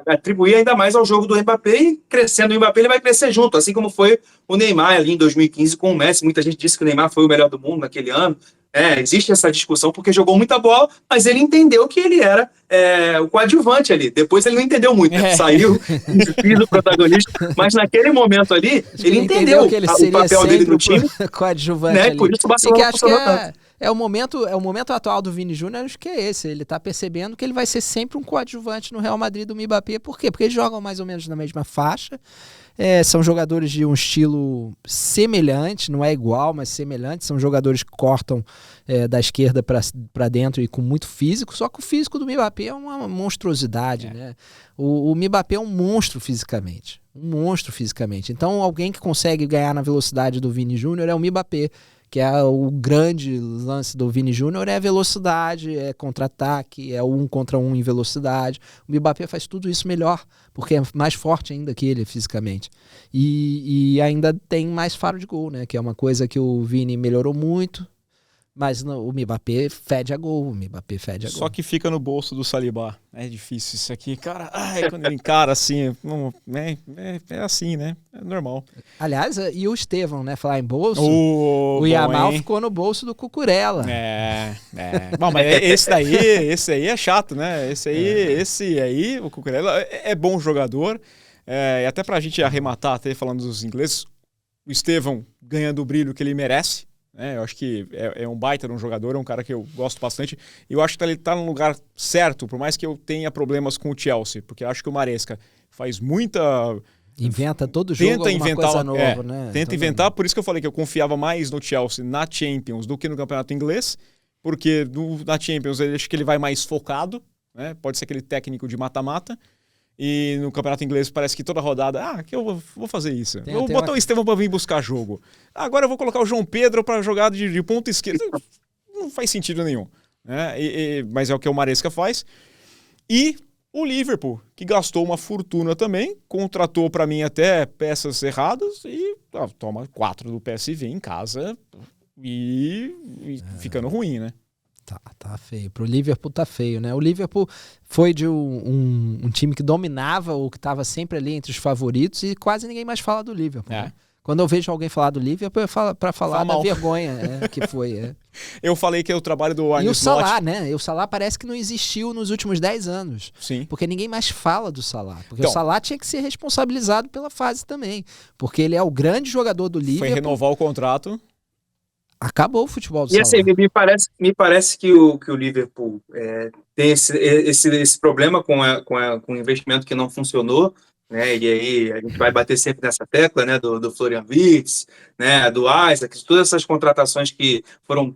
S2: atribuir ainda mais ao jogo do Mbappé, e crescendo o Mbappé ele vai crescer junto, assim como foi o Neymar ali em 2015 com o Messi. Muita gente disse que o Neymar foi o melhor do mundo naquele ano. Existe essa discussão porque jogou muita bola, mas ele entendeu que ele era o coadjuvante ali. Depois ele não entendeu muito, saiu, fez o protagonista, mas naquele momento ali ele entendeu
S3: que ele
S2: o papel dele no time,
S3: coadjuvante,
S2: né?
S3: Ali.
S2: Por isso o Barcelona funcionou tanto.
S3: É o momento atual do Vini Júnior, acho que é esse. Ele tá percebendo que ele vai ser sempre um coadjuvante no Real Madrid do Mbappé. Por quê? Porque eles jogam mais ou menos na mesma faixa. São jogadores de um estilo semelhante, não é igual, mas semelhante. São jogadores que cortam da esquerda para dentro e com muito físico. Só que o físico do Mbappé é uma monstruosidade, né? O Mbappé é um monstro fisicamente. Então, alguém que consegue ganhar na velocidade do Vini Júnior é o Mbappé, que é o grande lance do Vini Júnior, é velocidade, é contra-ataque, é 1 contra 1 em velocidade. O Mbappé faz tudo isso melhor, porque é mais forte ainda que ele fisicamente. E ainda tem mais faro de gol, né? Que é uma coisa que o Vini melhorou muito, mas o Mbappé fede a gol.
S1: Só que fica no bolso do Saliba. É difícil isso aqui. Cara, quando ele encara assim, é assim, né? É normal.
S3: Aliás, e o Estevão, né? Falar em bolso, o Yamal ficou no bolso do Cucurella.
S1: Bom, mas esse aí é chato, né? Esse aí, o Cucurella, é bom jogador. E até pra gente arrematar, até falando dos ingleses, o Estevão ganhando o brilho que ele merece. Eu acho que é um baita de um jogador, é um cara que eu gosto bastante. E eu acho que ele está no lugar certo, por mais que eu tenha problemas com o Chelsea, porque eu acho que o Maresca faz muita...
S3: Inventa todo jogo alguma coisa nova, né?
S1: Tenta inventar, por isso que eu falei que eu confiava mais no Chelsea na Champions do que no campeonato inglês, porque na Champions eu acho que ele vai mais focado, né? Pode ser aquele técnico de mata-mata. E no campeonato inglês parece que toda rodada, que eu vou fazer isso. Vou botar o Estevão para vir buscar jogo. Agora eu vou colocar o João Pedro para jogar de ponta esquerda. Não faz sentido nenhum. Né? Mas é o que o Maresca faz. E o Liverpool, que gastou uma fortuna também, contratou para mim até peças erradas e toma 4 do PSV em casa. e ficando ruim, né?
S3: Tá feio. Pro Liverpool tá feio, né? O Liverpool foi de um time que dominava ou que estava sempre ali entre os favoritos e quase ninguém mais fala do Liverpool. Né? Quando eu vejo alguém falar do Liverpool, eu falo para falar da vergonha que foi.
S1: Eu falei que é o trabalho do Arne Slot.
S3: E o Salah, né? E o Salah parece que não existiu nos últimos 10 anos.
S1: Sim.
S3: Porque ninguém mais fala do Salah. Porque o Salah tinha que ser responsabilizado pela fase também. Porque ele é o grande jogador do Liverpool.
S1: Foi renovar o contrato.
S3: Acabou o futebol do
S2: Salah. E
S3: assim,
S2: me parece que o Liverpool tem esse problema com o investimento que não funcionou, né? E aí a gente vai bater sempre nessa tecla, né? Do Florian Wirtz, né? Do Isaac, todas essas contratações que foram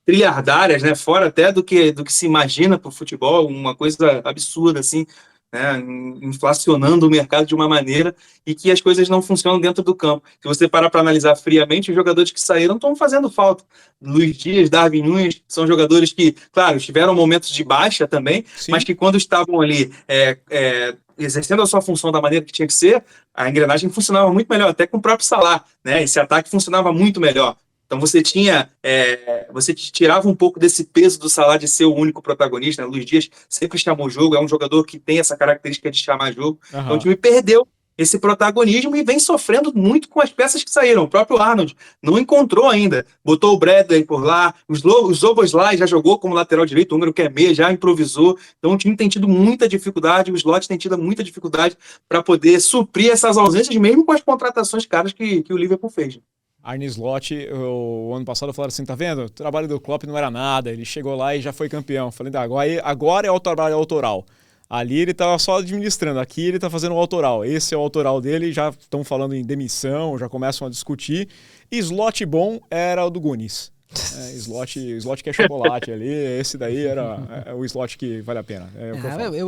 S2: trilhardárias, né? Fora até do que se imagina para o futebol, uma coisa absurda, assim, né, inflacionando o mercado de uma maneira e que as coisas não funcionam dentro do campo. Se você parar para analisar friamente, os jogadores que saíram estão fazendo falta. Luiz Dias, Darwin Núñez, são jogadores que, claro, tiveram momentos de baixa também, sim, mas que quando estavam ali exercendo a sua função da maneira que tinha que ser, a engrenagem funcionava muito melhor, até com o próprio Salah, né? Esse ataque funcionava muito melhor. Então você tirava um pouco desse peso do Salah de ser o único protagonista, né? O Luiz Dias sempre chamou o jogo, é um jogador que tem essa característica de chamar jogo. Uhum. Então o time perdeu esse protagonismo e vem sofrendo muito com as peças que saíram. O próprio Arnold não encontrou ainda, botou o Bradley por lá, o Szoboszlai já jogou como lateral direito, o húngaro que é meia, já improvisou. Então o time tem tido muita dificuldade, o Slot tem tido muita dificuldade para poder suprir essas ausências, mesmo com as contratações caras que o Liverpool fez.
S1: Arne Slot, o ano passado falaram assim, tá vendo? O trabalho do Klopp não era nada, ele chegou lá e já foi campeão. Falei, agora é o trabalho autoral. Ali ele estava só administrando, aqui ele está fazendo o autoral. Esse é o autoral dele, já estão falando em demissão, já começam a discutir. E Slot bom era o do Goonies. Slot que é chocolate ali, esse daí era o Slot que vale a pena.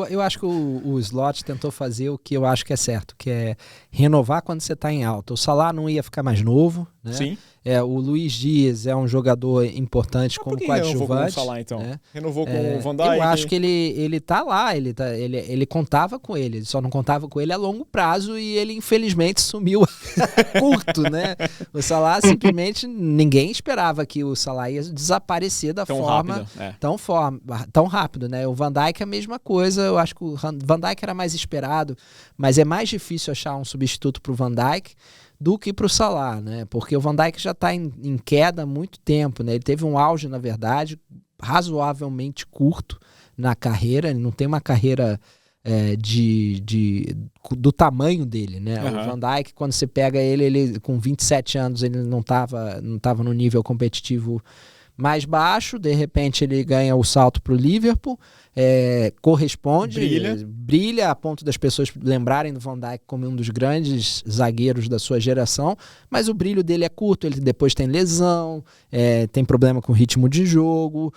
S3: Eu acho que o Slot tentou fazer o que eu acho que é certo, que é renovar quando você está em alta. O Salah não ia ficar mais novo, né?
S1: Sim.
S3: O Luiz Dias é um jogador importante como coadjuvante.
S1: Renovou com o Salah, então? Né? Renovou com o Van Dijk?
S3: Eu acho que ele tá lá, ele contava com ele só não contava com ele a longo prazo e ele infelizmente sumiu curto, né? O Salah simplesmente, ninguém esperava que o Salah ia desaparecer da forma tão rápido, né? O Van Dijk é a mesma coisa, eu acho que o Van Dijk era mais esperado, mas é mais difícil achar um substituto pro Van Dijk do que para o Salah, né? Porque o Van Dijk já está em queda há muito tempo, né? Ele teve um auge, na verdade, razoavelmente curto na carreira, ele não tem uma carreira do tamanho dele, né? Uhum. O Van Dijk, quando você pega ele com 27 anos, ele não tava no nível competitivo mais baixo, de repente ele ganha o salto para o Liverpool, corresponde, brilha a ponto das pessoas lembrarem do Van Dijk como um dos grandes zagueiros da sua geração, mas o brilho dele é curto, ele depois tem lesão, tem problema com ritmo de jogo,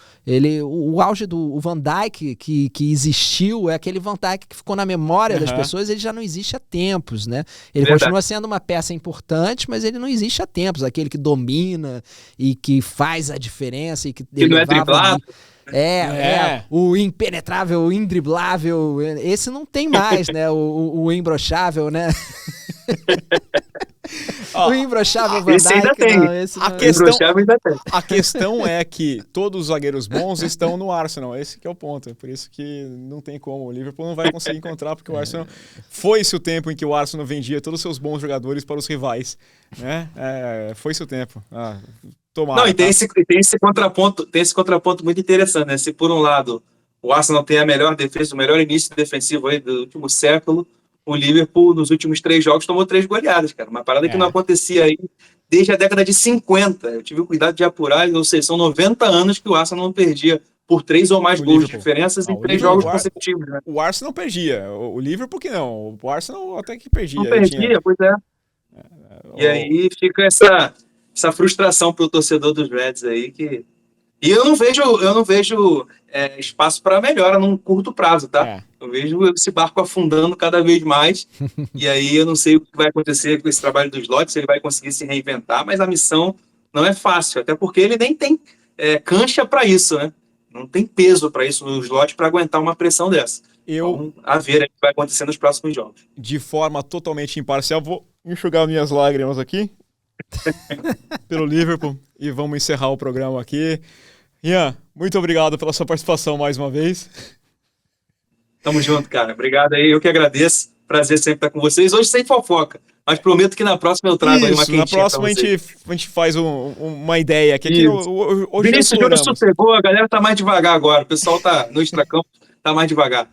S3: o auge do Van Dijk que existiu é aquele Van Dijk que ficou na memória das pessoas, ele já não existe há tempos, né? Ele continua sendo uma peça importante, mas ele não existe há tempos, aquele que domina e que faz a diferença e que
S2: não é driblado.
S3: O impenetrável, o indriblável, esse não tem mais, né? O imbrochável, né? O imbrochável Van Dijk,
S2: ainda tem.
S1: A questão é que todos os zagueiros bons estão no Arsenal, esse que é o ponto, por isso que não tem como, o Liverpool não vai conseguir encontrar, porque o Arsenal foi-se o tempo em que o Arsenal vendia todos os seus bons jogadores para os rivais, né? Foi-se o tempo. Tomara,
S2: não, e tem esse contraponto muito interessante, né? Se por um lado o Arsenal tem a melhor defesa, o melhor início defensivo aí do último século, o Liverpool nos últimos 3 jogos tomou 3 goleadas, cara. Uma parada que não acontecia aí desde a década de 50. Eu tive o cuidado de apurar, ou seja, são 90 anos que o Arsenal não perdia por 3 ou mais gols de diferenças em 3 jogos consecutivos. Né?
S1: O Arsenal perdia, o Liverpool que não. O Arsenal até que perdia.
S2: Não perdia, pois é. E aí fica essa frustração pro torcedor dos Reds aí que... E eu não vejo espaço para melhora num curto prazo, tá? Eu vejo esse barco afundando cada vez mais e aí eu não sei o que vai acontecer com esse trabalho do Slot, se ele vai conseguir se reinventar, mas a missão não é fácil, até porque ele nem tem cancha para isso, né? Não tem peso para isso no Slot para aguentar uma pressão dessa. Então, a ver o que vai acontecer nos próximos jogos.
S1: De forma totalmente imparcial, vou enxugar minhas lágrimas aqui. pelo Liverpool. E vamos encerrar o programa aqui. Ian, muito obrigado pela sua participação mais uma vez.
S2: Tamo junto, cara. Obrigado aí, eu que agradeço. Prazer sempre estar com vocês. Hoje sem fofoca, mas prometo que na próxima eu trago aí uma
S1: Isso,
S2: quentinha
S1: na próxima a gente faz uma ideia. Que aqui hoje
S2: Vinícius Júnior sossegou, a galera tá mais devagar agora. O pessoal tá no extracampo, tá mais devagar.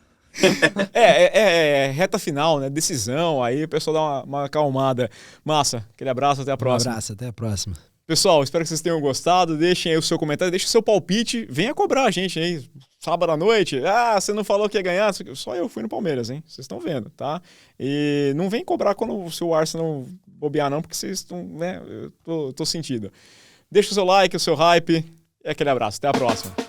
S1: Reta final, né? Decisão, aí o pessoal dá uma acalmada. Massa, aquele abraço, até a próxima.
S3: Um abraço, até a próxima.
S1: Pessoal, espero que vocês tenham gostado. Deixem aí o seu comentário, deixem o seu palpite. Venha cobrar a gente aí. Sábado à noite. Ah, você não falou que ia ganhar? Só eu fui no Palmeiras, hein? Vocês estão vendo, tá? E não vem cobrar quando o seu Arsenal bobear, não, porque vocês estão, né? Eu tô sentindo. Deixa o seu like, o seu hype. E aquele abraço. Até a próxima.